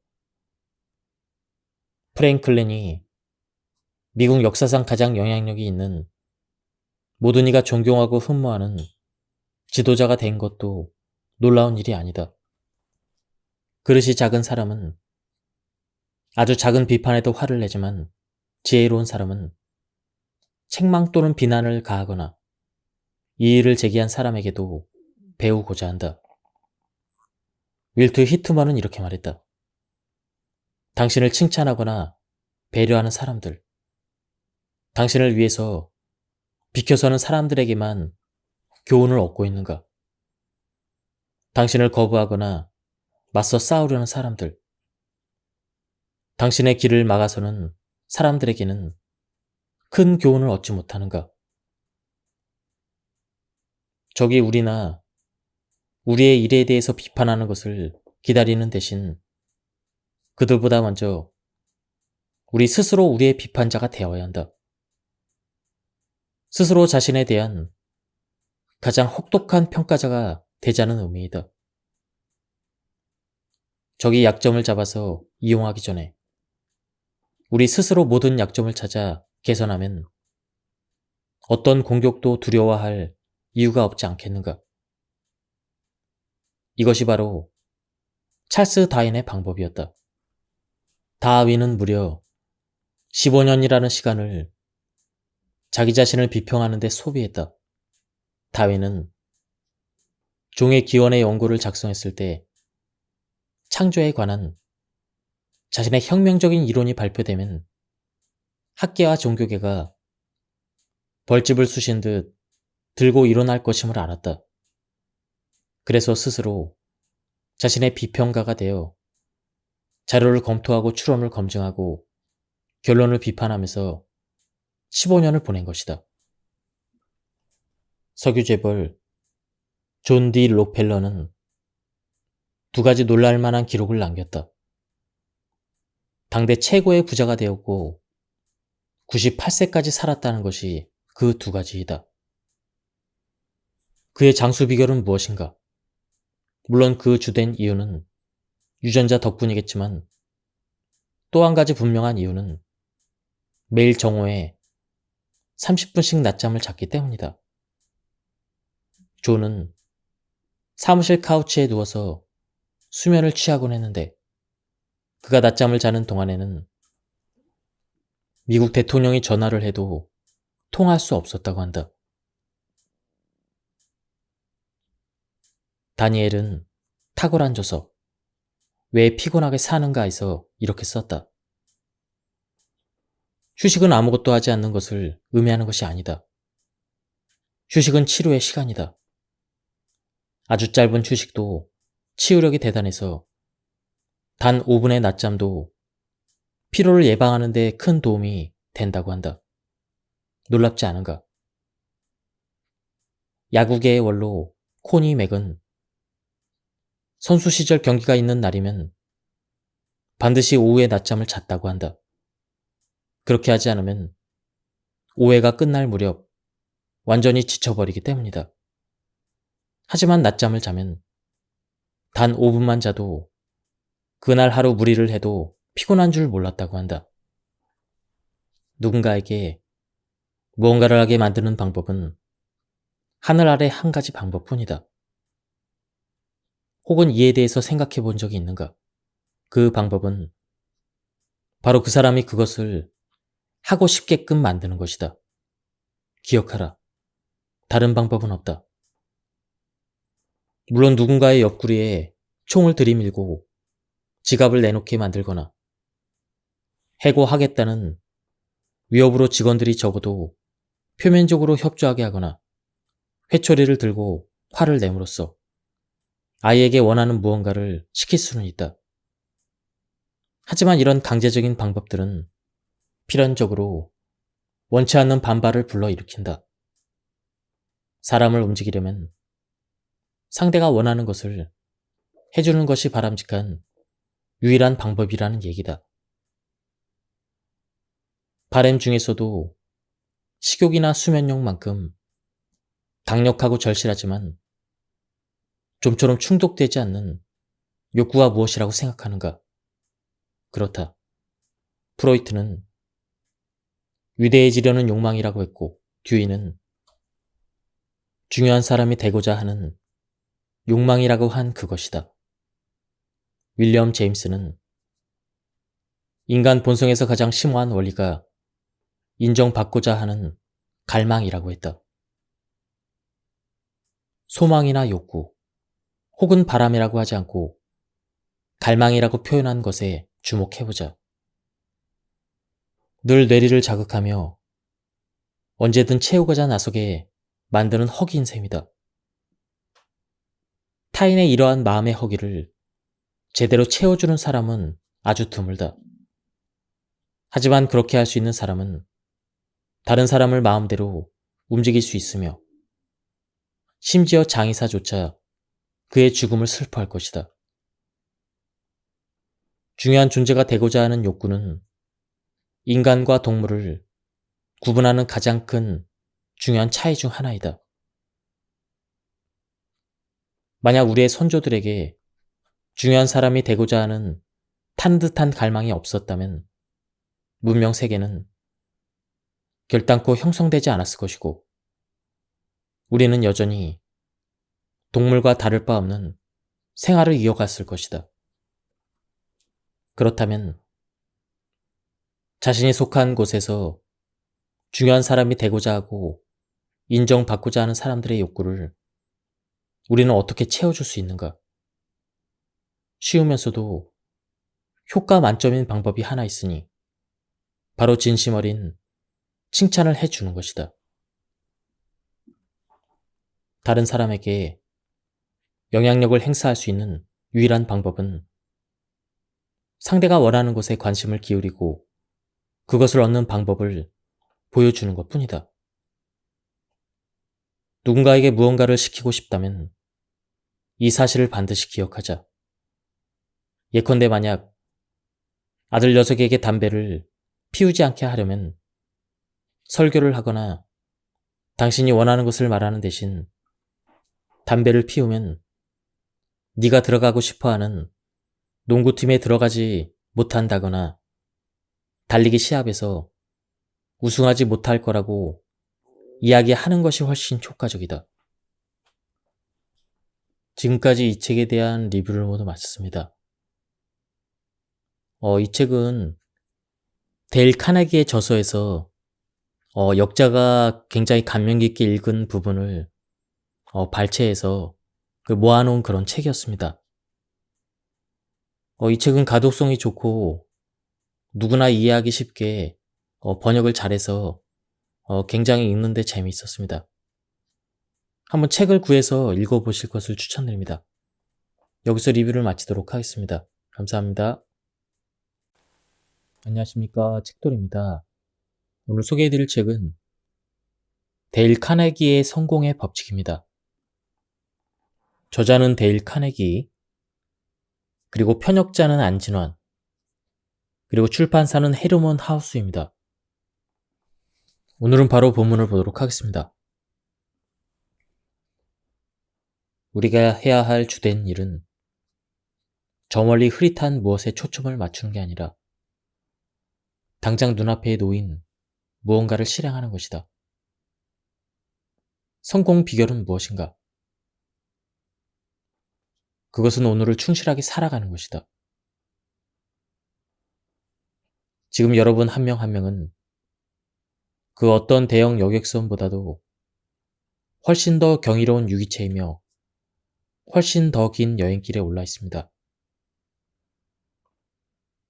프랭클린이 미국 역사상 가장 영향력이 있는 모든 이가 존경하고 흠모하는 지도자가 된 것도 놀라운 일이 아니다. 그릇이 작은 사람은 아주 작은 비판에도 화를 내지만 지혜로운 사람은 책망 또는 비난을 가하거나 이의를 제기한 사람에게도 배우고자 한다. 윌트 히트먼은 이렇게 말했다. 당신을 칭찬하거나 배려하는 사람들, 당신을 위해서 비켜서는 사람들에게만 교훈을 얻고 있는가? 당신을 거부하거나 맞서 싸우려는 사람들, 당신의 길을 막아서는 사람들에게는 큰 교훈을 얻지 못하는가? 적이 우리나 우리의 일에 대해서 비판하는 것을 기다리는 대신 그들보다 먼저 우리 스스로 우리의 비판자가 되어야 한다. 스스로 자신에 대한 가장 혹독한 평가자가 되자는 의미이다. 적이 약점을 잡아서 이용하기 전에 우리 스스로 모든 약점을 찾아 개선하면 어떤 공격도 두려워할 이유가 없지 않겠는가? 이것이 바로 찰스 다윈의 방법이었다. 다윈은 무려 15년이라는 시간을 자기 자신을 비평하는 데 소비했다. 다윈은 종의 기원의 연구를 작성했을 때 창조에 관한 자신의 혁명적인 이론이 발표되면 학계와 종교계가 벌집을 쑤신 듯 들고 일어날 것임을 알았다. 그래서 스스로 자신의 비평가가 되어 자료를 검토하고 추론을 검증하고 결론을 비판하면서 15년을 보낸 것이다. 석유재벌 존 디 록펠러는 2가지 놀랄만한 기록을 남겼다. 당대 최고의 부자가 되었고 98세까지 살았다는 것이 그 2가지이다. 그의 장수 비결은 무엇인가? 물론 그 주된 이유는 유전자 덕분이겠지만 또 한 가지 분명한 이유는 매일 정오에 30분씩 낮잠을 잤기 때문이다. 존은 사무실 카우치에 누워서 수면을 취하곤 했는데 그가 낮잠을 자는 동안에는 미국 대통령이 전화를 해도 통할 수 없었다고 한다. 다니엘은 탁월한 저서 왜 피곤하게 사는가에서 이렇게 썼다. 휴식은 아무것도 하지 않는 것을 의미하는 것이 아니다. 휴식은 치료의 시간이다. 아주 짧은 휴식도 치유력이 대단해서 단 5분의 낮잠도 피로를 예방하는 데 큰 도움이 된다고 한다. 놀랍지 않은가? 야구계의 원로 코니 맥은 선수 시절 경기가 있는 날이면 반드시 오후에 낮잠을 잤다고 한다. 그렇게 하지 않으면 5회가 끝날 무렵 완전히 지쳐버리기 때문이다. 하지만 낮잠을 자면 단 5분만 자도 그날 하루 무리를 해도 피곤한 줄 몰랐다고 한다. 누군가에게 무언가를 하게 만드는 방법은 하늘 아래 한 가지 방법뿐이다. 혹은 이에 대해서 생각해 본 적이 있는가? 그 방법은 바로 그 사람이 그것을 하고 싶게끔 만드는 것이다. 기억하라. 다른 방법은 없다. 물론 누군가의 옆구리에 총을 들이밀고 지갑을 내놓게 만들거나 해고하겠다는 위협으로 직원들이 적어도 표면적으로 협조하게 하거나 회초리를 들고 화를 내므로써 아이에게 원하는 무언가를 시킬 수는 있다. 하지만 이런 강제적인 방법들은 필연적으로 원치 않는 반발을 불러일으킨다. 사람을 움직이려면 상대가 원하는 것을 해주는 것이 바람직한 유일한 방법이라는 얘기다. 바램 중에서도 식욕이나 수면욕만큼 강력하고 절실하지만 좀처럼 충족되지 않는 욕구가 무엇이라고 생각하는가? 그렇다. 프로이트는 위대해지려는 욕망이라고 했고 듀이는 중요한 사람이 되고자 하는 욕망이라고 한 그것이다. 윌리엄 제임스는 인간 본성에서 가장 심오한 원리가 인정받고자 하는 갈망이라고 했다. 소망이나 욕구, 혹은 바람이라고 하지 않고 갈망이라고 표현한 것에 주목해보자. 늘 뇌리를 자극하며 언제든 채우고자 나서게 만드는 허기인 셈이다. 타인의 이러한 마음의 허기를 제대로 채워주는 사람은 아주 드물다. 하지만 그렇게 할 수 있는 사람은 다른 사람을 마음대로 움직일 수 있으며 심지어 장의사조차 그의 죽음을 슬퍼할 것이다. 중요한 존재가 되고자 하는 욕구는 인간과 동물을 구분하는 가장 큰 중요한 차이 중 하나이다. 만약 우리의 선조들에게 중요한 사람이 되고자 하는 탄 듯한 갈망이 없었다면 문명 세계는 결단코 형성되지 않았을 것이고 우리는 여전히 동물과 다를 바 없는 생활을 이어갔을 것이다. 그렇다면 자신이 속한 곳에서 중요한 사람이 되고자 하고 인정받고자 하는 사람들의 욕구를 우리는 어떻게 채워줄 수 있는가? 쉬우면서도 효과 만점인 방법이 하나 있으니 바로 진심 어린 칭찬을 해주는 것이다. 다른 사람에게 영향력을 행사할 수 있는 유일한 방법은 상대가 원하는 것에 관심을 기울이고 그것을 얻는 방법을 보여주는 것 뿐이다. 누군가에게 무언가를 시키고 싶다면 이 사실을 반드시 기억하자. 예컨대 만약 아들 녀석에게 담배를 피우지 않게 하려면 설교를 하거나 당신이 원하는 것을 말하는 대신 담배를 피우면 네가 들어가고 싶어하는 농구팀에 들어가지 못한다거나 달리기 시합에서 우승하지 못할 거라고 이야기하는 것이 훨씬 효과적이다. 지금까지 이 책에 대한 리뷰를 모두 마쳤습니다. 이 책은 데일 카네기의 저서에서 역자가 굉장히 감명 깊게 읽은 부분을 발췌해서 모아놓은 그런 책이었습니다. 이 책은 가독성이 좋고 누구나 이해하기 쉽게 번역을 잘해서 굉장히 읽는데 재미있었습니다. 한번 책을 구해서 읽어보실 것을 추천드립니다. 여기서 리뷰를 마치도록 하겠습니다. 감사합니다. 안녕하십니까, 책돌입니다. 오늘 소개해드릴 책은 데일 카네기의 성공의 법칙입니다. 저자는 데일 카네기, 그리고 편역자는 안진환, 그리고 출판사는 헤르먼 하우스입니다. 오늘은 바로 본문을 보도록 하겠습니다. 우리가 해야 할 주된 일은 저 멀리 흐릿한 무엇에 초점을 맞추는 게 아니라 당장 눈앞에 놓인 무언가를 실행하는 것이다. 성공 비결은 무엇인가? 그것은 오늘을 충실하게 살아가는 것이다. 지금 여러분 한 명 한 명은 그 어떤 대형 여객선보다도 훨씬 더 경이로운 유기체이며 훨씬 더 긴 여행길에 올라 있습니다.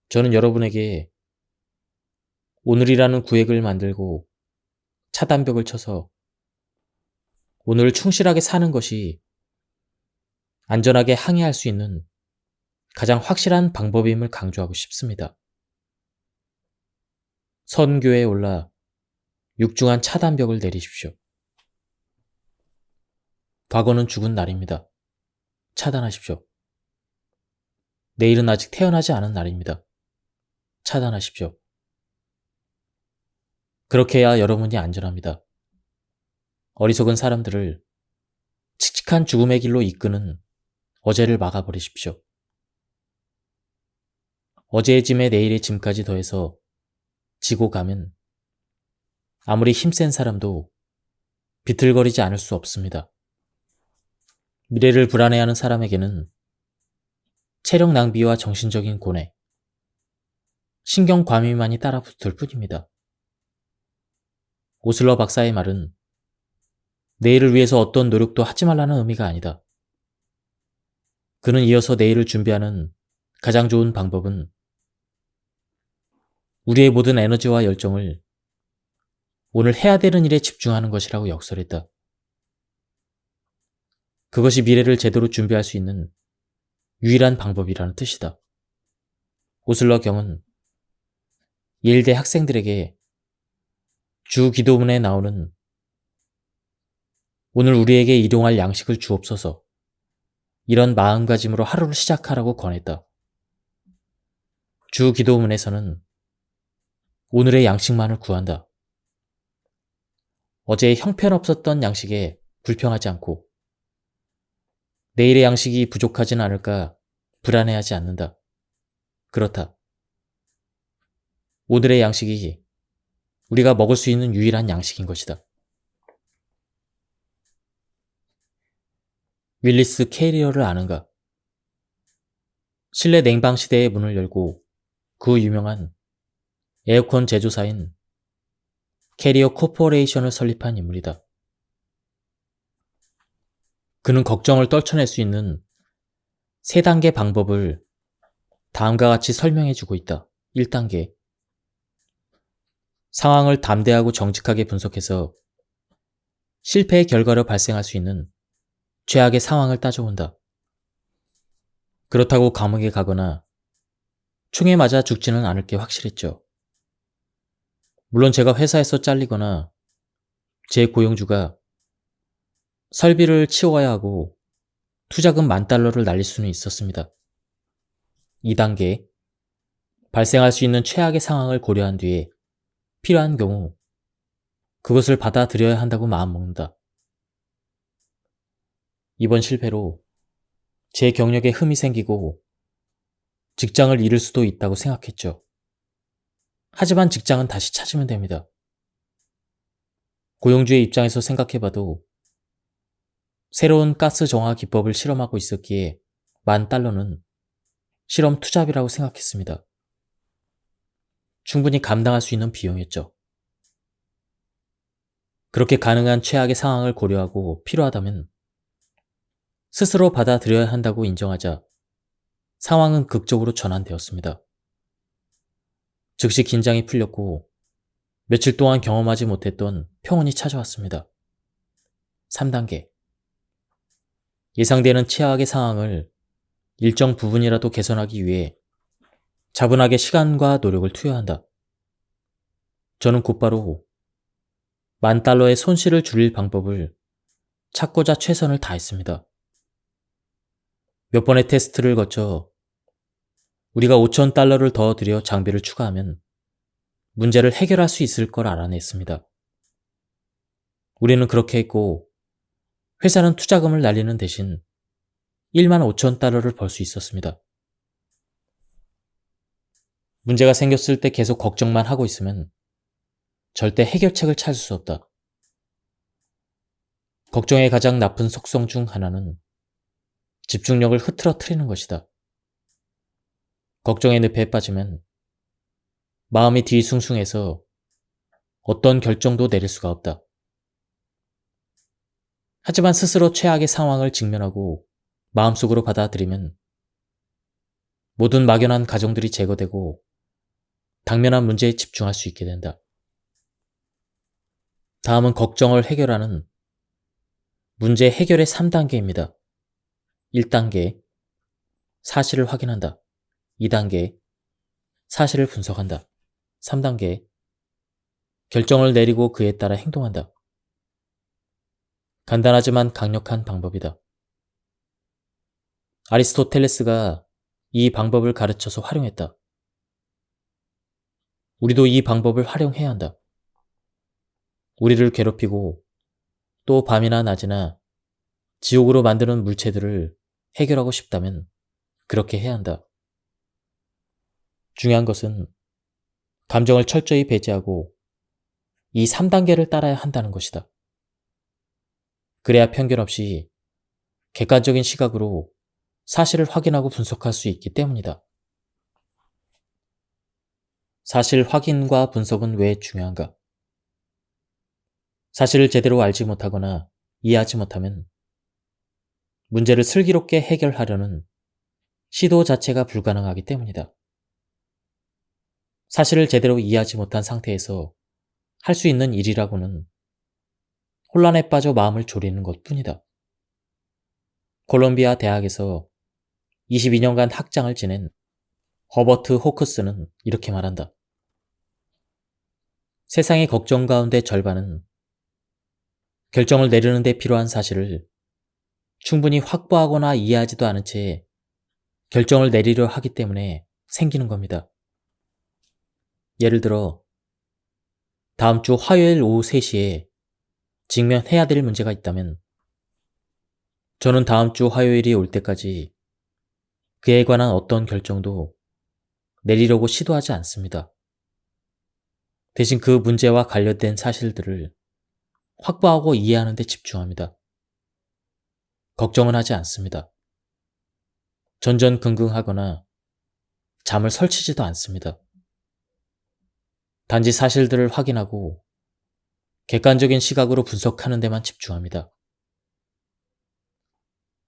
저는 여러분에게 오늘이라는 구획을 만들고 차단벽을 쳐서 오늘을 충실하게 사는 것이 안전하게 항해할 수 있는 가장 확실한 방법임을 강조하고 싶습니다. 선교에 올라 육중한 차단벽을 내리십시오. 과거는 죽은 날입니다. 차단하십시오. 내일은 아직 태어나지 않은 날입니다. 차단하십시오. 그렇게 해야 여러분이 안전합니다. 어리석은 사람들을 칙칙한 죽음의 길로 이끄는 어제를 막아버리십시오. 어제의 짐에 내일의 짐까지 더해서 지고 가면 아무리 힘센 사람도 비틀거리지 않을 수 없습니다. 미래를 불안해하는 사람에게는 체력 낭비와 정신적인 고뇌, 신경 과민만이 따라붙을 뿐입니다. 오슬러 박사의 말은 내일을 위해서 어떤 노력도 하지 말라는 의미가 아니다. 그는 이어서 내일을 준비하는 가장 좋은 방법은 우리의 모든 에너지와 열정을 오늘 해야 되는 일에 집중하는 것이라고 역설했다. 그것이 미래를 제대로 준비할 수 있는 유일한 방법이라는 뜻이다. 오슬러 경은 예일대 학생들에게 주 기도문에 나오는 오늘 우리에게 일용할 양식을 주옵소서 이런 마음가짐으로 하루를 시작하라고 권했다. 주 기도문에서는 오늘의 양식만을 구한다. 어제 형편없었던 양식에 불평하지 않고 내일의 양식이 부족하진 않을까 불안해하지 않는다. 그렇다. 오늘의 양식이 우리가 먹을 수 있는 유일한 양식인 것이다. 윌리스 캐리어를 아는가? 실내 냉방 시대의 문을 열고 그 유명한 에어컨 제조사인 캐리어 코퍼레이션을 설립한 인물이다. 그는 걱정을 떨쳐낼 수 있는 3단계 방법을 다음과 같이 설명해주고 있다. 1단계. 상황을 담대하고 정직하게 분석해서 실패의 결과로 발생할 수 있는 최악의 상황을 따져본다. 그렇다고 감옥에 가거나 총에 맞아 죽지는 않을 게 확실했죠. 물론 제가 회사에서 잘리거나 제 고용주가 설비를 치워야 하고 투자금 $10,000를 날릴 수는 있었습니다. 2단계. 발생할 수 있는 최악의 상황을 고려한 뒤에 필요한 경우 그것을 받아들여야 한다고 마음먹는다. 이번 실패로 제 경력에 흠이 생기고 직장을 잃을 수도 있다고 생각했죠. 하지만 직장은 다시 찾으면 됩니다. 고용주의 입장에서 생각해봐도 새로운 가스 정화 기법을 실험하고 있었기에 $10,000는 실험 투자비라고 생각했습니다. 충분히 감당할 수 있는 비용이었죠. 그렇게 가능한 최악의 상황을 고려하고 필요하다면 스스로 받아들여야 한다고 인정하자 상황은 극적으로 전환되었습니다. 즉시 긴장이 풀렸고 며칠 동안 경험하지 못했던 평온이 찾아왔습니다. 3단계. 예상되는 최악의 상황을 일정 부분이라도 개선하기 위해 차분하게 시간과 노력을 투여한다. 저는 곧바로 $10,000의 손실을 줄일 방법을 찾고자 최선을 다했습니다. 몇 번의 테스트를 거쳐 우리가 $5,000를 더 들여 장비를 추가하면 문제를 해결할 수 있을 걸 알아냈습니다. 우리는 그렇게 했고 회사는 투자금을 날리는 대신 $15,000를 벌 수 있었습니다. 문제가 생겼을 때 계속 걱정만 하고 있으면 절대 해결책을 찾을 수 없다. 걱정의 가장 나쁜 속성 중 하나는 집중력을 흐트러뜨리는 것이다. 걱정의 늪에 빠지면 마음이 뒤숭숭해서 어떤 결정도 내릴 수가 없다. 하지만 스스로 최악의 상황을 직면하고 마음속으로 받아들이면 모든 막연한 가정들이 제거되고 당면한 문제에 집중할 수 있게 된다. 다음은 걱정을 해결하는 문제 해결의 3단계입니다. 1단계, 사실을 확인한다. 2단계, 사실을 분석한다. 3단계, 결정을 내리고 그에 따라 행동한다. 간단하지만 강력한 방법이다. 아리스토텔레스가 이 방법을 가르쳐서 활용했다. 우리도 이 방법을 활용해야 한다. 우리를 괴롭히고 또 밤이나 낮이나 지옥으로 만드는 물체들을 해결하고 싶다면 그렇게 해야 한다. 중요한 것은 감정을 철저히 배제하고 이 3단계를 따라야 한다는 것이다. 그래야 편견 없이 객관적인 시각으로 사실을 확인하고 분석할 수 있기 때문이다. 사실 확인과 분석은 왜 중요한가? 사실을 제대로 알지 못하거나 이해하지 못하면 문제를 슬기롭게 해결하려는 시도 자체가 불가능하기 때문이다. 사실을 제대로 이해하지 못한 상태에서 할 수 있는 일이라고는 혼란에 빠져 마음을 졸이는 것뿐이다. 콜롬비아 대학에서 22년간 학장을 지낸 허버트 호크스는 이렇게 말한다. 세상의 걱정 가운데 절반은 결정을 내리는 데 필요한 사실을 충분히 확보하거나 이해하지도 않은 채 결정을 내리려 하기 때문에 생기는 겁니다. 예를 들어 다음 주 화요일 오후 3시에 직면해야 될 문제가 있다면 저는 다음 주 화요일이 올 때까지 그에 관한 어떤 결정도 내리려고 시도하지 않습니다. 대신 그 문제와 관련된 사실들을 확보하고 이해하는 데 집중합니다. 걱정은 하지 않습니다. 전전긍긍하거나 잠을 설치지도 않습니다. 단지 사실들을 확인하고 객관적인 시각으로 분석하는 데만 집중합니다.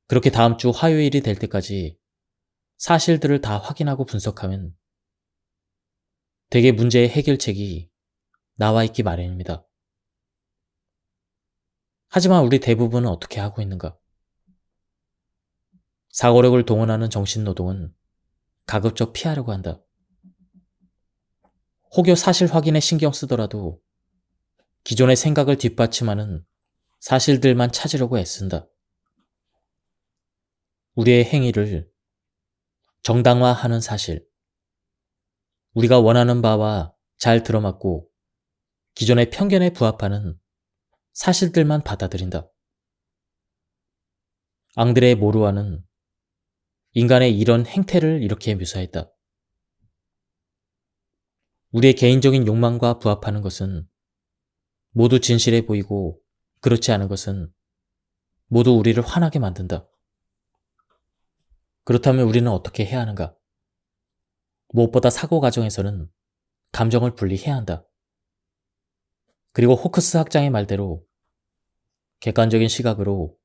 그렇게 다음 주 화요일이 될 때까지 사실들을 다 확인하고 분석하면 대개 문제의 해결책이 나와 있기 마련입니다. 하지만 우리 대부분은 어떻게 하고 있는가? 사고력을 동원하는 정신노동은 가급적 피하려고 한다. 혹여 사실 확인에 신경 쓰더라도 기존의 생각을 뒷받침하는 사실들만 찾으려고 애쓴다. 우리의 행위를 정당화하는 사실, 우리가 원하는 바와 잘 들어맞고 기존의 편견에 부합하는 사실들만 받아들인다. 앙드레 모루아는 인간의 이런 행태를 이렇게 묘사했다. 우리의 개인적인 욕망과 부합하는 것은 모두 진실해 보이고 그렇지 않은 것은 모두 우리를 화나게 만든다. 그렇다면 우리는 어떻게 해야 하는가? 무엇보다 사고 과정에서는 감정을 분리해야 한다. 그리고 호크스 학장의 말대로 객관적인 시각으로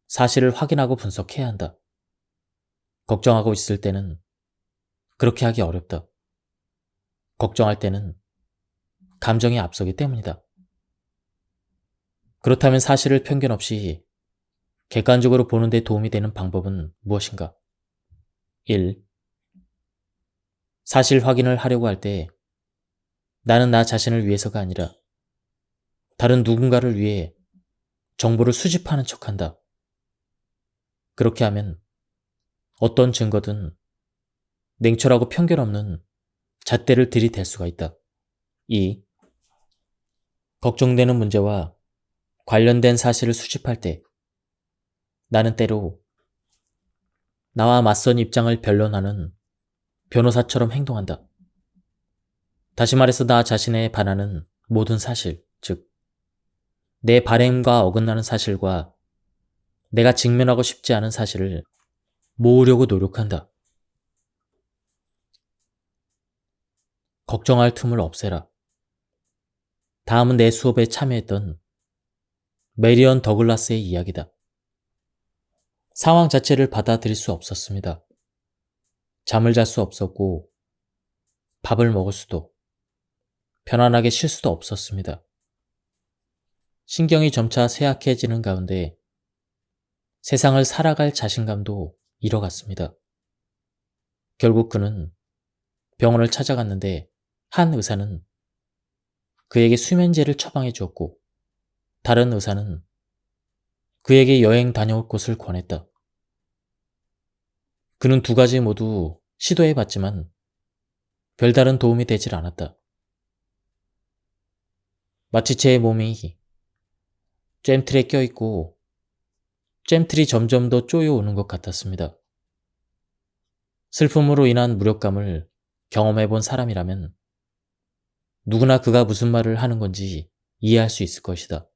사실을 확인하고 분석해야 한다. 걱정하고 있을 때는 그렇게 하기 어렵다. 걱정할 때는 감정이 앞서기 때문이다. 그렇다면 사실을 편견 없이 객관적으로 보는 데 도움이 되는 방법은 무엇인가? 1. 사실 확인을 하려고 할 때 나는 나 자신을 위해서가 아니라 다른 누군가를 위해 정보를 수집하는 척한다. 그렇게 하면 어떤 증거든 냉철하고 편견 없는 잣대를 들이댈 수가 있다. 2. 걱정되는 문제와 관련된 사실을 수집할 때 나는 때로 나와 맞선 입장을 변론하는 변호사처럼 행동한다. 다시 말해서 나 자신에 반하는 모든 사실, 즉, 내 바램과 어긋나는 사실과 내가 직면하고 싶지 않은 사실을 모으려고 노력한다. 걱정할 틈을 없애라. 다음은 내 수업에 참여했던 메리언 더글라스의 이야기다. 상황 자체를 받아들일 수 없었습니다. 잠을 잘 수 없었고 밥을 먹을 수도 편안하게 쉴 수도 없었습니다. 신경이 점차 쇠약해지는 가운데 세상을 살아갈 자신감도 잃어갔습니다. 결국 그는 병원을 찾아갔는데 한 의사는 그에게 수면제를 처방해 주었고 다른 의사는 그에게 여행 다녀올 곳을 권했다. 그는 두 가지 모두 시도해 봤지만 별다른 도움이 되질 않았다. 마치 제 몸이 잼틀에 껴있고 잼틀이 점점 더 쪼여오는 것 같았습니다. 슬픔으로 인한 무력감을 경험해 본 사람이라면 누구나 그가 무슨 말을 하는 건지 이해할 수 있을 것이다.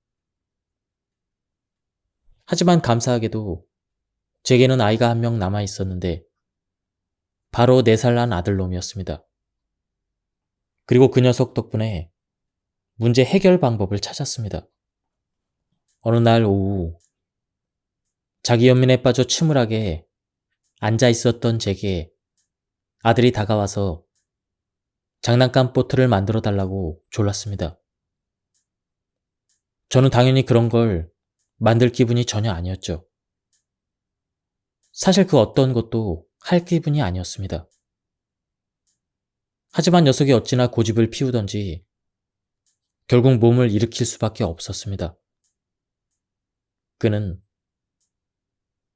하지만 감사하게도 제게는 아이가 한 명 남아 있었는데 바로 4살 난 아들놈이었습니다. 그리고 그 녀석 덕분에 문제 해결 방법을 찾았습니다. 어느 날 오후 자기 연민에 빠져 침울하게 앉아 있었던 제게 아들이 다가와서 장난감 보트를 만들어 달라고 졸랐습니다. 저는 당연히 그런 걸 만들 기분이 전혀 아니었죠. 사실 그 어떤 것도 할 기분이 아니었습니다. 하지만 녀석이 어찌나 고집을 피우던지 결국 몸을 일으킬 수밖에 없었습니다. 그는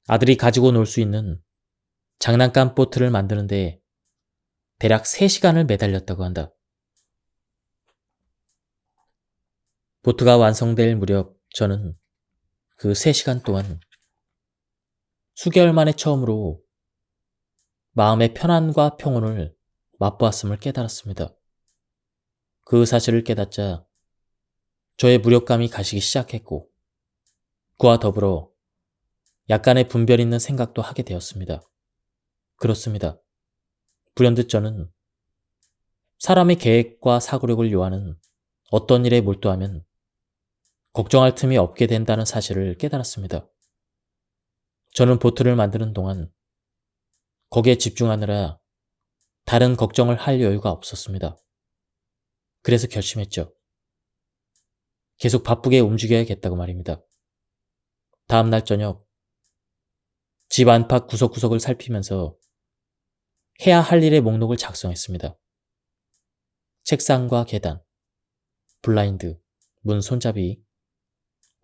아들이 가지고 놀 수 있는 장난감 보트를 만드는데 대략 3시간을 매달렸다고 한다. 보트가 완성될 무렵 저는 그 3시간 동안 수개월 만에 처음으로 마음의 편안과 평온을 맛보았음을 깨달았습니다. 그 사실을 깨닫자 저의 무력감이 가시기 시작했고 그와 더불어 약간의 분별 있는 생각도 하게 되었습니다. 그렇습니다. 불현듯 저는 사람의 계획과 사고력을 요하는 어떤 일에 몰두하면 걱정할 틈이 없게 된다는 사실을 깨달았습니다. 저는 보트를 만드는 동안 거기에 집중하느라 다른 걱정을 할 여유가 없었습니다. 그래서 결심했죠. 계속 바쁘게 움직여야겠다고 말입니다. 다음 날 저녁 집 안팎 구석구석을 살피면서 해야 할 일의 목록을 작성했습니다. 책상과 계단, 블라인드, 문 손잡이,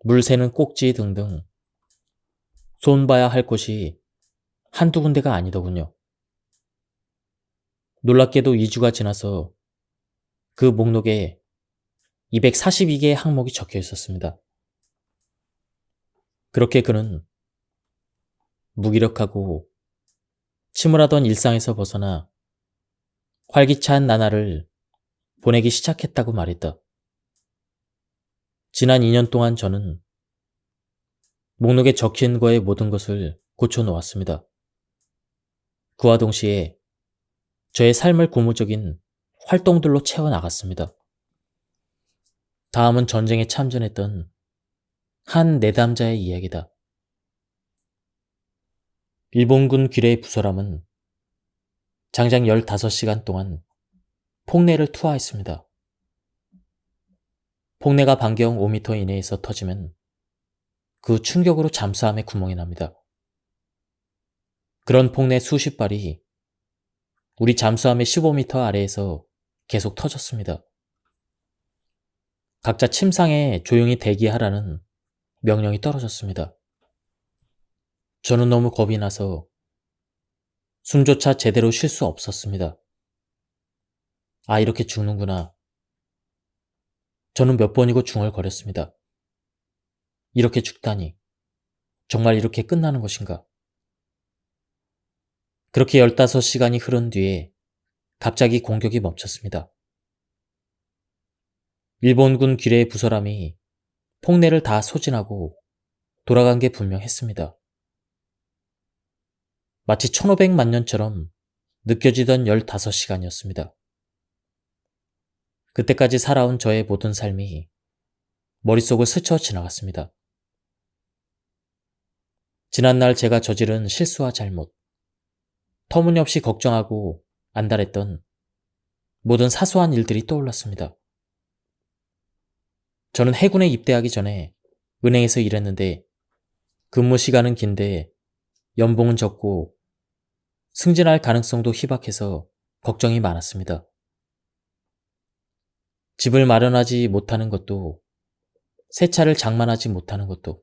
물 새는 꼭지 등등 손봐야 할 곳이 한두 군데가 아니더군요. 놀랍게도 2주가 지나서 그 목록에 242개의 항목이 적혀 있었습니다. 그렇게 그는 무기력하고 침울하던 일상에서 벗어나 활기찬 나날을 보내기 시작했다고 말했다. 지난 2년 동안 저는 목록에 적힌 거의 모든 것을 고쳐놓았습니다. 그와 동시에 저의 삶을 고무적인 활동들로 채워나갔습니다. 다음은 전쟁에 참전했던 한 내담자의 이야기다. 일본군 귀뢰 부사람은 장장 15시간 동안 폭내를 투하했습니다. 폭내가 반경 5m 이내에서 터지면 그 충격으로 잠수함에 구멍이 납니다. 그런 폭내 수십 발이 우리 잠수함의 15m 아래에서 계속 터졌습니다. 각자 침상에 조용히 대기하라는 명령이 떨어졌습니다. 저는 너무 겁이 나서 숨조차 제대로 쉴 수 없었습니다. 아, 이렇게 죽는구나. 저는 몇 번이고 중얼거렸습니다. 이렇게 죽다니. 정말 이렇게 끝나는 것인가? 그렇게 15시간이 흐른 뒤에 갑자기 공격이 멈췄습니다. 일본군 귀뢰 부사람이 폭내를 다 소진하고 돌아간 게 분명했습니다. 마치 1500만 년처럼 느껴지던 15시간이었습니다. 그때까지 살아온 저의 모든 삶이 머릿속을 스쳐 지나갔습니다. 지난날 제가 저지른 실수와 잘못, 터무니없이 걱정하고 안달했던 모든 사소한 일들이 떠올랐습니다. 저는 해군에 입대하기 전에 은행에서 일했는데 근무 시간은 긴데 연봉은 적고 승진할 가능성도 희박해서 걱정이 많았습니다. 집을 마련하지 못하는 것도, 새 차를 장만하지 못하는 것도,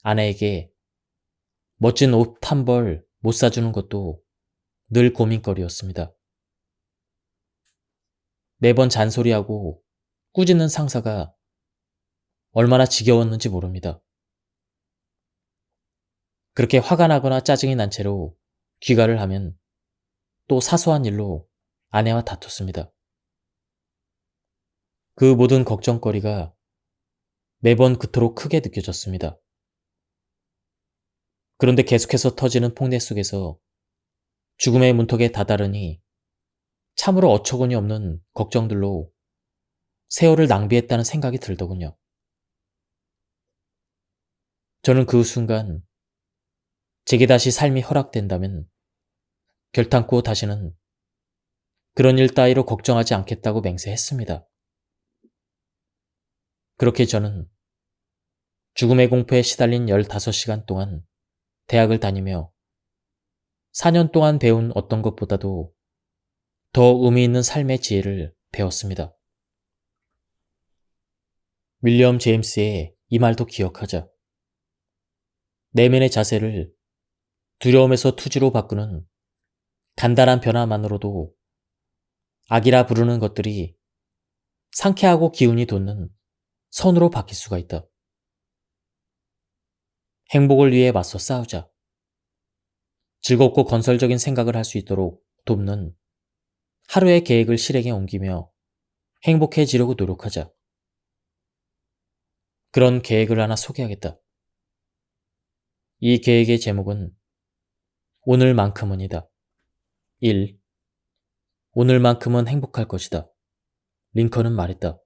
아내에게 멋진 옷 한 벌 못 사주는 것도 늘 고민거리였습니다. 매번 잔소리하고 꾸짖는 상사가 얼마나 지겨웠는지 모릅니다. 그렇게 화가 나거나 짜증이 난 채로 귀가를 하면 또 사소한 일로 아내와 다퉜습니다. 그 모든 걱정거리가 매번 그토록 크게 느껴졌습니다. 그런데 계속해서 터지는 폭내 속에서 죽음의 문턱에 다다르니 참으로 어처구니 없는 걱정들로 세월을 낭비했다는 생각이 들더군요. 저는 그 순간 제게 다시 삶이 허락된다면 결탄코 다시는 그런 일 따위로 걱정하지 않겠다고 맹세했습니다. 그렇게 저는 죽음의 공포에 시달린 15시간 동안 대학을 다니며 4년 동안 배운 어떤 것보다도 더 의미 있는 삶의 지혜를 배웠습니다. 윌리엄 제임스의 이 말도 기억하자. 내면의 자세를 두려움에서 투지로 바꾸는 간단한 변화만으로도 악이라 부르는 것들이 상쾌하고 기운이 돋는 선으로 바뀔 수가 있다. 행복을 위해 맞서 싸우자. 즐겁고 건설적인 생각을 할 수 있도록 돕는 하루의 계획을 실행에 옮기며 행복해지려고 노력하자. 그런 계획을 하나 소개하겠다. 이 계획의 제목은 오늘만큼은이다. 1. 오늘만큼은 행복할 것이다. 링컨은 말했다.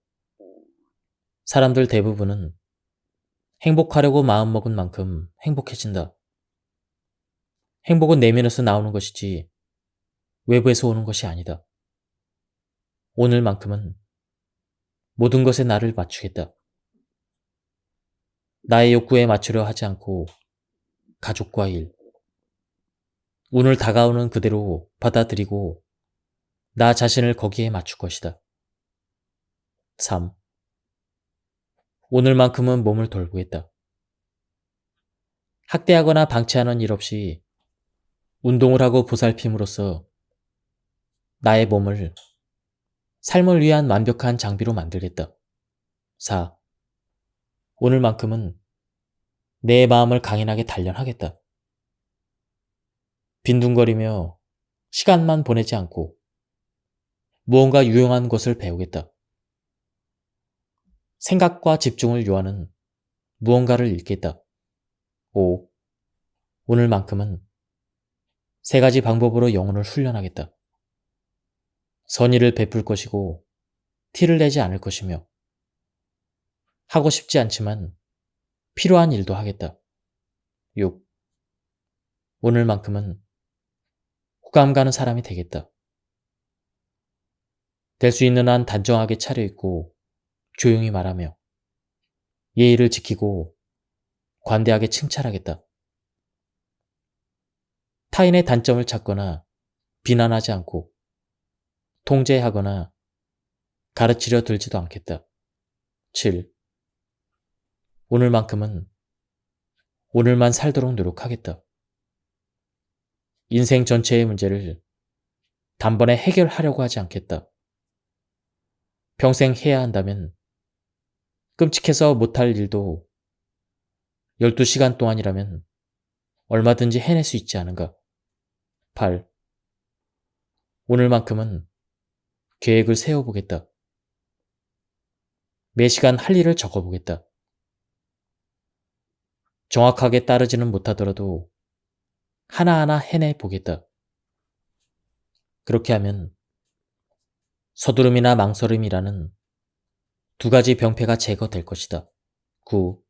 사람들 대부분은 행복하려고 마음먹은 만큼 행복해진다. 행복은 내면에서 나오는 것이지 외부에서 오는 것이 아니다. 오늘만큼은 모든 것에 나를 맞추겠다. 나의 욕구에 맞추려 하지 않고 가족과 일, 오늘 다가오는 그대로 받아들이고 나 자신을 거기에 맞출 것이다. 3. 오늘만큼은 몸을 돌보겠다. 학대하거나 방치하는 일 없이 운동을 하고 보살핌으로써 나의 몸을 삶을 위한 완벽한 장비로 만들겠다. 4. 오늘만큼은 내 마음을 강인하게 단련하겠다. 빈둥거리며 시간만 보내지 않고 무언가 유용한 것을 배우겠다. 생각과 집중을 요하는 무언가를 읽겠다. 5. 오늘만큼은 3가지 방법으로 영혼을 훈련하겠다. 선의를 베풀 것이고 티를 내지 않을 것이며 하고 싶지 않지만 필요한 일도 하겠다. 6. 오늘만큼은 호감 가는 사람이 되겠다. 될 수 있는 한 단정하게 차려입고 조용히 말하며 예의를 지키고 관대하게 칭찬하겠다. 타인의 단점을 찾거나 비난하지 않고 통제하거나 가르치려 들지도 않겠다. 7. 오늘만큼은 오늘만 살도록 노력하겠다. 인생 전체의 문제를 단번에 해결하려고 하지 않겠다. 평생 해야 한다면 끔찍해서 못할 일도 12시간 동안이라면 얼마든지 해낼 수 있지 않은가. 8. 오늘만큼은 계획을 세워보겠다. 매 시간 할 일을 적어보겠다. 정확하게 따르지는 못하더라도 하나하나 해내보겠다. 그렇게 하면 서두름이나 망설임이라는 두 가지 병폐가 제거될 것이다. 9.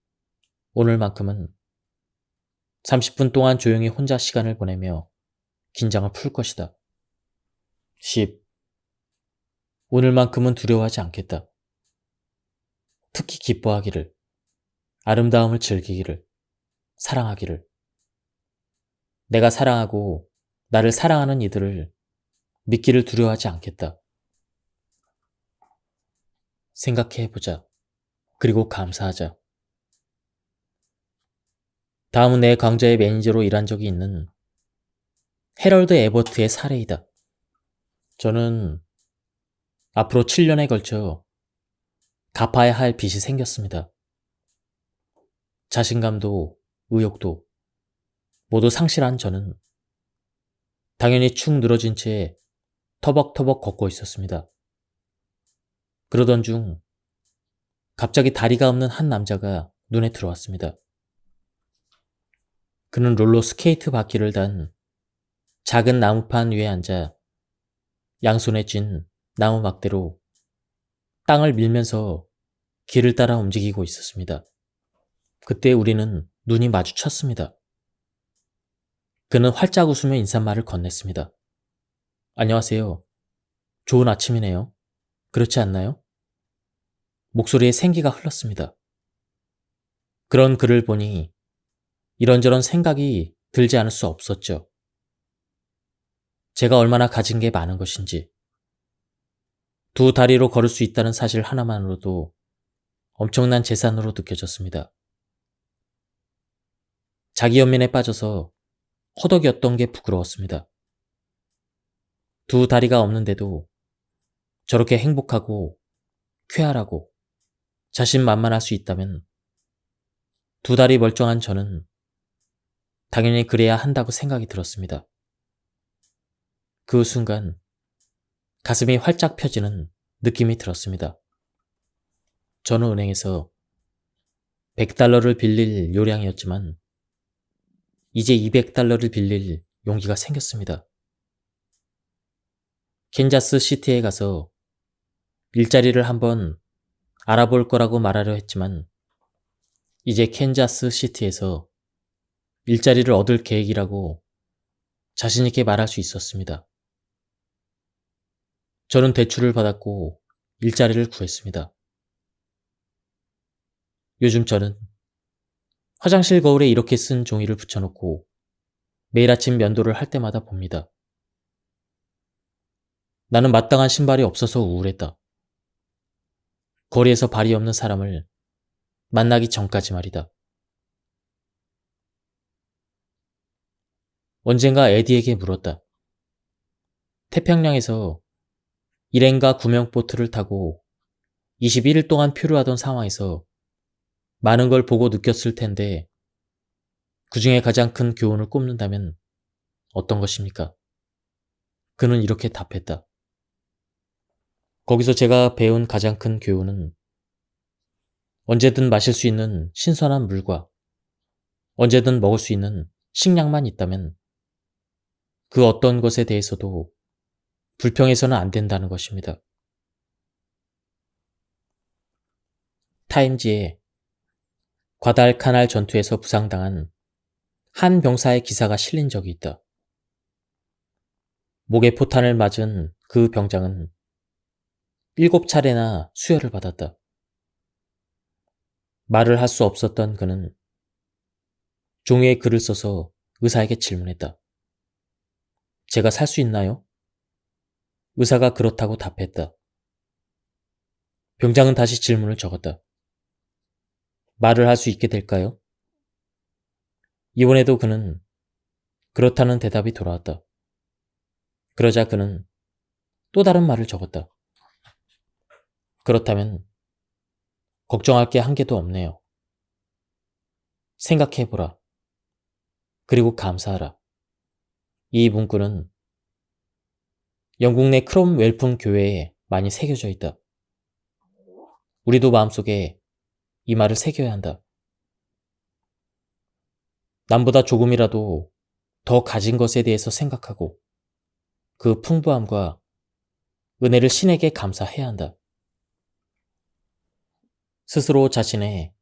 오늘만큼은 30분 동안 조용히 혼자 시간을 보내며 긴장을 풀 것이다. 10. 오늘만큼은 두려워하지 않겠다. 특히 기뻐하기를, 아름다움을 즐기기를, 사랑하기를. 내가 사랑하고 나를 사랑하는 이들을 믿기를 두려워하지 않겠다. 생각해보자. 그리고 감사하자. 다음은 내 강좌의 매니저로 일한 적이 있는 해럴드 에버트의 사례이다. 저는 앞으로 7년에 걸쳐 갚아야 할 빚이 생겼습니다. 자신감도 의욕도 모두 상실한 저는 당연히 축 늘어진 채 터벅터벅 걷고 있었습니다. 그러던 중 갑자기 다리가 없는 한 남자가 눈에 들어왔습니다. 그는 롤러 스케이트 바퀴를 단 작은 나무판 위에 앉아 양손에 쥔 나무 막대로 땅을 밀면서 길을 따라 움직이고 있었습니다. 그때 우리는 눈이 마주쳤습니다. 그는 활짝 웃으며 인사말을 건넸습니다. 안녕하세요. 좋은 아침이네요. 그렇지 않나요? 목소리에 생기가 흘렀습니다. 그런 그를 보니 이런저런 생각이 들지 않을 수 없었죠. 제가 얼마나 가진 게 많은 것인지, 두 다리로 걸을 수 있다는 사실 하나만으로도 엄청난 재산으로 느껴졌습니다. 자기 연민에 빠져서 허덕였던 게 부끄러웠습니다. 두 다리가 없는데도 저렇게 행복하고 쾌활하고 자신만만할 수 있다면 두 다리 멀쩡한 저는 당연히 그래야 한다고 생각이 들었습니다. 그 순간 가슴이 활짝 펴지는 느낌이 들었습니다. 저는 은행에서 $100를 빌릴 요량이었지만 이제 $200를 빌릴 용기가 생겼습니다. 캔자스 시티에 가서 일자리를 한번 알아볼 거라고 말하려 했지만 이제 캔자스 시티에서 일자리를 얻을 계획이라고 자신있게 말할 수 있었습니다. 저는 대출을 받았고 일자리를 구했습니다. 요즘 저는 화장실 거울에 이렇게 쓴 종이를 붙여놓고 매일 아침 면도를 할 때마다 봅니다. 나는 마땅한 신발이 없어서 우울했다. 거리에서 발이 없는 사람을 만나기 전까지 말이다. 언젠가 에디에게 물었다. 태평양에서 일행과 구명보트를 타고 21일 동안 표류하던 상황에서 많은 걸 보고 느꼈을 텐데 그 중에 가장 큰 교훈을 꼽는다면 어떤 것입니까? 그는 이렇게 답했다. 거기서 제가 배운 가장 큰 교훈은 언제든 마실 수 있는 신선한 물과 언제든 먹을 수 있는 식량만 있다면 그 어떤 것에 대해서도 불평해서는 안 된다는 것입니다. 타임지에 과달카날 전투에서 부상당한 한 병사의 기사가 실린 적이 있다. 목에 포탄을 맞은 그 병장은 7차례나 수혈을 받았다. 말을 할 수 없었던 그는 종이에 글을 써서 의사에게 질문했다. 제가 살 수 있나요? 의사가 그렇다고 답했다. 병장은 다시 질문을 적었다. 말을 할 수 있게 될까요? 이번에도 그는 그렇다는 대답이 돌아왔다. 그러자 그는 또 다른 말을 적었다. 그렇다면 걱정할 게 한 개도 없네요. 생각해보라. 그리고 감사하라. 이 문구는 영국 내 크롬웰풍 교회에 많이 새겨져 있다. 우리도 마음속에 이 말을 새겨야 한다. 남보다 조금이라도 더 가진 것에 대해서 생각하고 그 풍부함과 은혜를 신에게 감사해야 한다. 스스로 자신의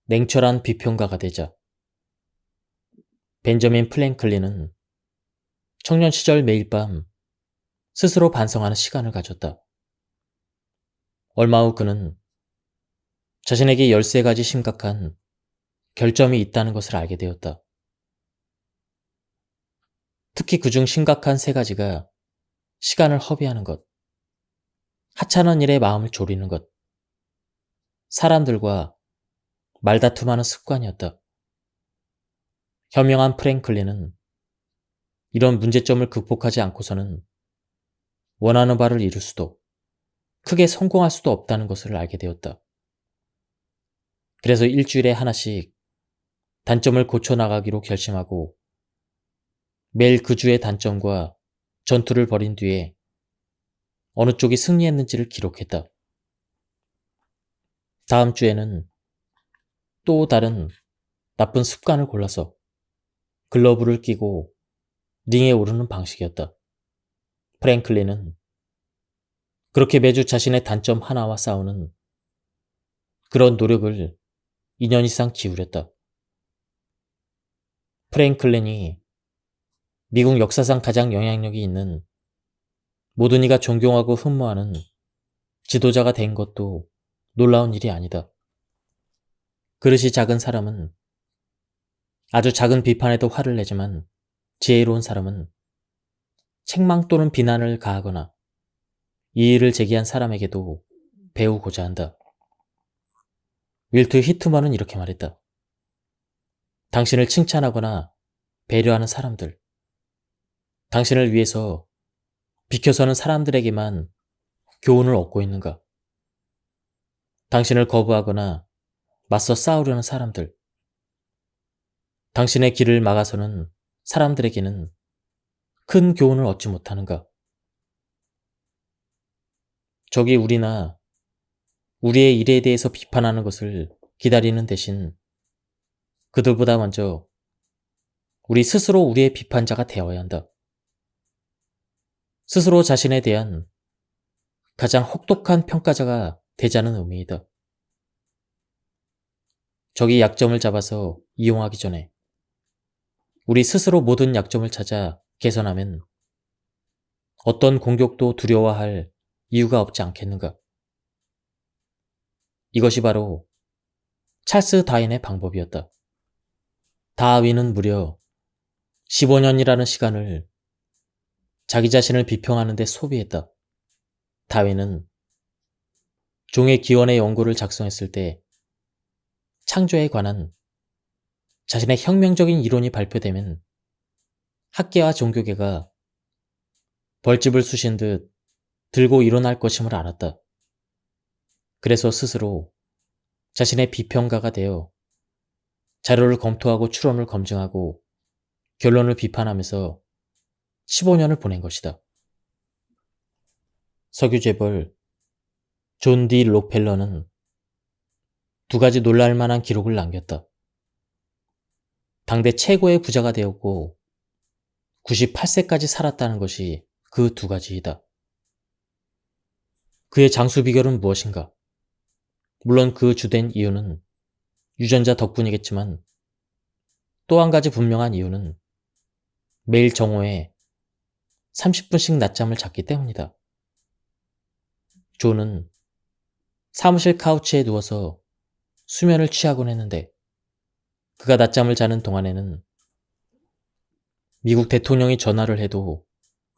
냉철한 비평가가 되자. 벤저민 플랭클린은 청년 시절 매일 밤 스스로 반성하는 시간을 가졌다. 얼마 후 그는 자신에게 13가지 심각한 결점이 있다는 것을 알게 되었다. 특히 그중 심각한 3가지가 시간을 허비하는 것, 하찮은 일에 마음을 졸이는 것, 사람들과 말다툼하는 습관이었다. 현명한 프랭클린은 이런 문제점을 극복하지 않고서는 원하는 바를 이룰 수도 크게 성공할 수도 없다는 것을 알게 되었다. 그래서 일주일에 하나씩 단점을 고쳐나가기로 결심하고 매일 그 주의 단점과 전투를 벌인 뒤에 어느 쪽이 승리했는지를 기록했다. 다음 주에는 또 다른 나쁜 습관을 골라서 글러브를 끼고 링에 오르는 방식이었다. 프랭클린은 그렇게 매주 자신의 단점 하나와 싸우는 그런 노력을 2년 이상 기울였다. 프랭클린이 미국 역사상 가장 영향력이 있는 모든 이가 존경하고 흠모하는 지도자가 된 것도 놀라운 일이 아니다. 그릇이 작은 사람은 아주 작은 비판에도 화를 내지만 지혜로운 사람은 책망 또는 비난을 가하거나 이의를 제기한 사람에게도 배우고자 한다. 윌트 히트먼은 이렇게 말했다. 당신을 칭찬하거나 배려하는 사람들, 당신을 위해서 비켜서는 사람들에게만 교훈을 얻고 있는가? 당신을 거부하거나 맞서 싸우려는 사람들, 당신의 길을 막아서는 사람들에게는 큰 교훈을 얻지 못하는가? 적이 우리나 우리의 일에 대해서 비판하는 것을 기다리는 대신 그들보다 먼저 우리 스스로 우리의 비판자가 되어야 한다. 스스로 자신에 대한 가장 혹독한 평가자가 되자는 의미이다. 적이 약점을 잡아서 이용하기 전에 우리 스스로 모든 약점을 찾아 개선하면 어떤 공격도 두려워할 이유가 없지 않겠는가? 이것이 바로 찰스 다윈의 방법이었다. 다윈은 무려 15년이라는 시간을 자기 자신을 비평하는 데 소비했다. 다윈은 종의 기원의 연구를 작성했을 때 창조에 관한 자신의 혁명적인 이론이 발표되면 학계와 종교계가 벌집을 쑤신 듯 들고 일어날 것임을 알았다. 그래서 스스로 자신의 비평가가 되어 자료를 검토하고 추론을 검증하고 결론을 비판하면서 15년을 보낸 것이다. 석유재벌 존 디 록펠러는 2가지 놀랄만한 기록을 남겼다. 당대 최고의 부자가 되었고 98세까지 살았다는 것이 그 2가지이다. 그의 장수 비결은 무엇인가? 물론 그 주된 이유는 유전자 덕분이겠지만 또 한 가지 분명한 이유는 매일 정오에 30분씩 낮잠을 잤기 때문이다. 조는 사무실 카우치에 누워서 수면을 취하곤 했는데 그가 낮잠을 자는 동안에는 미국 대통령이 전화를 해도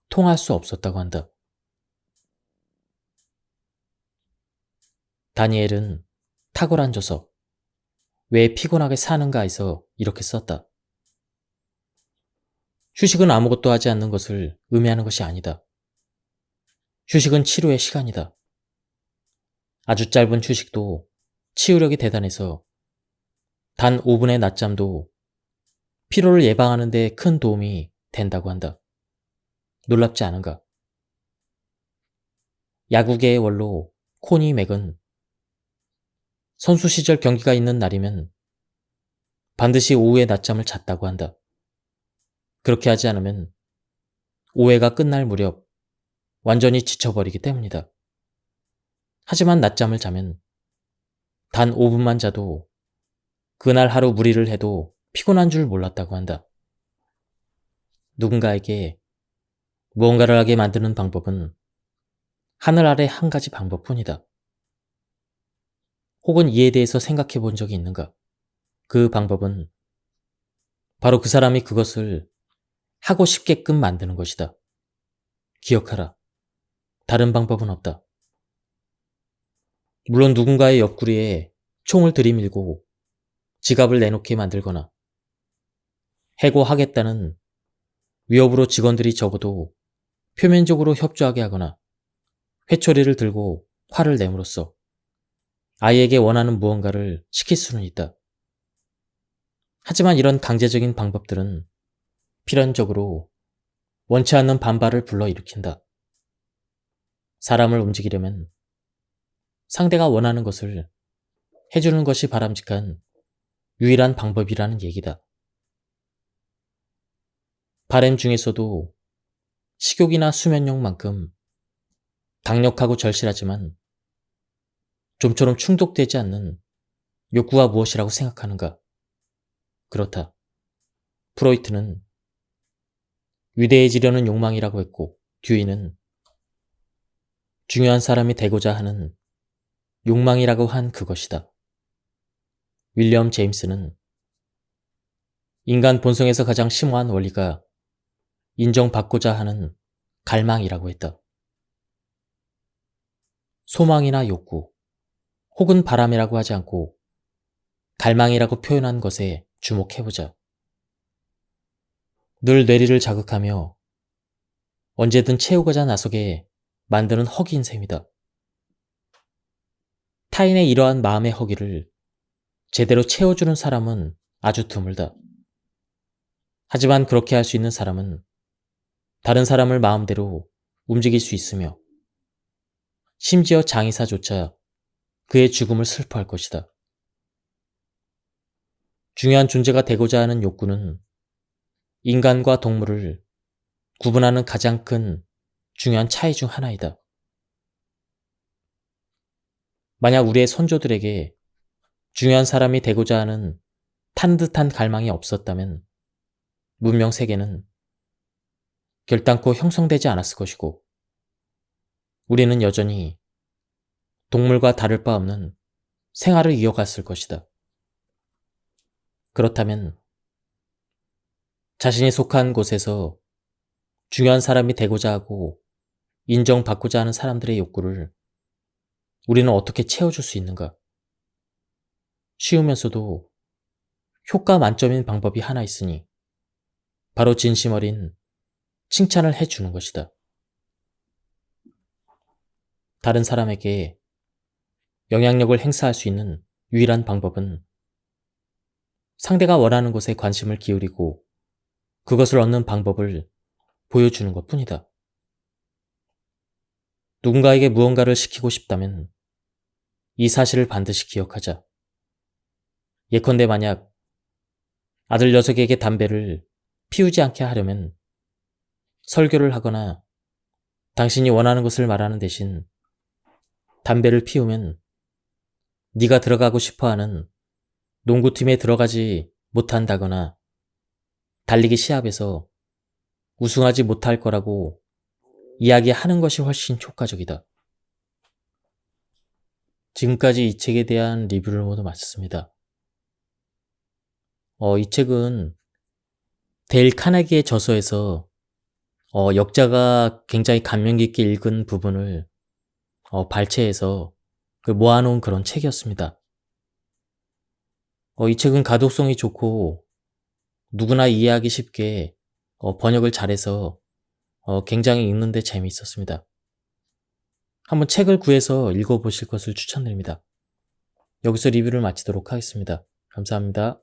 통화할 수 없었다고 한다. 다니엘은 탁월한 조서 왜 피곤하게 사는가에서 이렇게 썼다. 휴식은 아무것도 하지 않는 것을 의미하는 것이 아니다. 휴식은 치료의 시간이다. 아주 짧은 휴식도 치유력이 대단해서 단 5분의 낮잠도 피로를 예방하는 데 큰 도움이 된다고 한다. 놀랍지 않은가? 야구계의 원로 코니 맥은 선수 시절 경기가 있는 날이면 반드시 오후에 낮잠을 잤다고 한다. 그렇게 하지 않으면 5회가 끝날 무렵 완전히 지쳐버리기 때문이다. 하지만 낮잠을 자면 단 5분만 자도 그날 하루 무리를 해도 피곤한 줄 몰랐다고 한다. 누군가에게 무언가를 하게 만드는 방법은 하늘 아래 한 가지 방법뿐이다. 혹은 이에 대해서 생각해 본 적이 있는가? 그 방법은 바로 그 사람이 그것을 하고 싶게끔 만드는 것이다. 기억하라. 다른 방법은 없다. 물론 누군가의 옆구리에 총을 들이밀고 지갑을 내놓게 만들거나 해고하겠다는 위협으로 직원들이 적어도 표면적으로 협조하게 하거나 회초리를 들고 화를 내므로써 아이에게 원하는 무언가를 시킬 수는 있다. 하지만 이런 강제적인 방법들은 필연적으로 원치 않는 반발을 불러일으킨다. 사람을 움직이려면 상대가 원하는 것을 해주는 것이 바람직한 유일한 방법이라는 얘기다. 바램 중에서도 식욕이나 수면욕만큼 강력하고 절실하지만 좀처럼 충족되지 않는 욕구가 무엇이라고 생각하는가? 그렇다. 프로이트는 위대해지려는 욕망이라고 했고 듀이는 중요한 사람이 되고자 하는 욕망이라고 한 그것이다. 윌리엄 제임스는 인간 본성에서 가장 심오한 원리가 인정받고자 하는 갈망이라고 했다. 소망이나 욕구, 혹은 바람이라고 하지 않고 갈망이라고 표현한 것에 주목해보자. 늘 뇌리를 자극하며 언제든 채우고자 나서게 만드는 허기인 셈이다. 타인의 이러한 마음의 허기를 제대로 채워주는 사람은 아주 드물다. 하지만 그렇게 할 수 있는 사람은 다른 사람을 마음대로 움직일 수 있으며 심지어 장의사조차 그의 죽음을 슬퍼할 것이다. 중요한 존재가 되고자 하는 욕구는 인간과 동물을 구분하는 가장 큰 중요한 차이 중 하나이다. 만약 우리의 선조들에게 중요한 사람이 되고자 하는 탄 듯한 갈망이 없었다면 문명 세계는 결단코 형성되지 않았을 것이고 우리는 여전히 동물과 다를 바 없는 생활을 이어갔을 것이다. 그렇다면 자신이 속한 곳에서 중요한 사람이 되고자 하고 인정받고자 하는 사람들의 욕구를 우리는 어떻게 채워줄 수 있는가? 쉬우면서도 효과 만점인 방법이 하나 있으니 바로 진심 어린 칭찬을 해주는 것이다. 다른 사람에게 영향력을 행사할 수 있는 유일한 방법은 상대가 원하는 것에 관심을 기울이고 그것을 얻는 방법을 보여주는 것 뿐이다. 누군가에게 무언가를 시키고 싶다면 이 사실을 반드시 기억하자. 예컨대 만약 아들 녀석에게 담배를 피우지 않게 하려면 설교를 하거나 당신이 원하는 것을 말하는 대신 담배를 피우면 네가 들어가고 싶어하는 농구팀에 들어가지 못한다거나 달리기 시합에서 우승하지 못할 거라고 이야기하는 것이 훨씬 효과적이다. 지금까지 이 책에 대한 리뷰를 모두 마쳤습니다. 이 책은 데일 카네기의 저서에서 역자가 굉장히 감명 깊게 읽은 부분을 발췌해서 모아놓은 그런 책이었습니다. 이 책은 가독성이 좋고 누구나 이해하기 쉽게 번역을 잘해서 굉장히 읽는데 재미있었습니다. 한번 책을 구해서 읽어보실 것을 추천드립니다. 여기서 리뷰를 마치도록 하겠습니다. 감사합니다.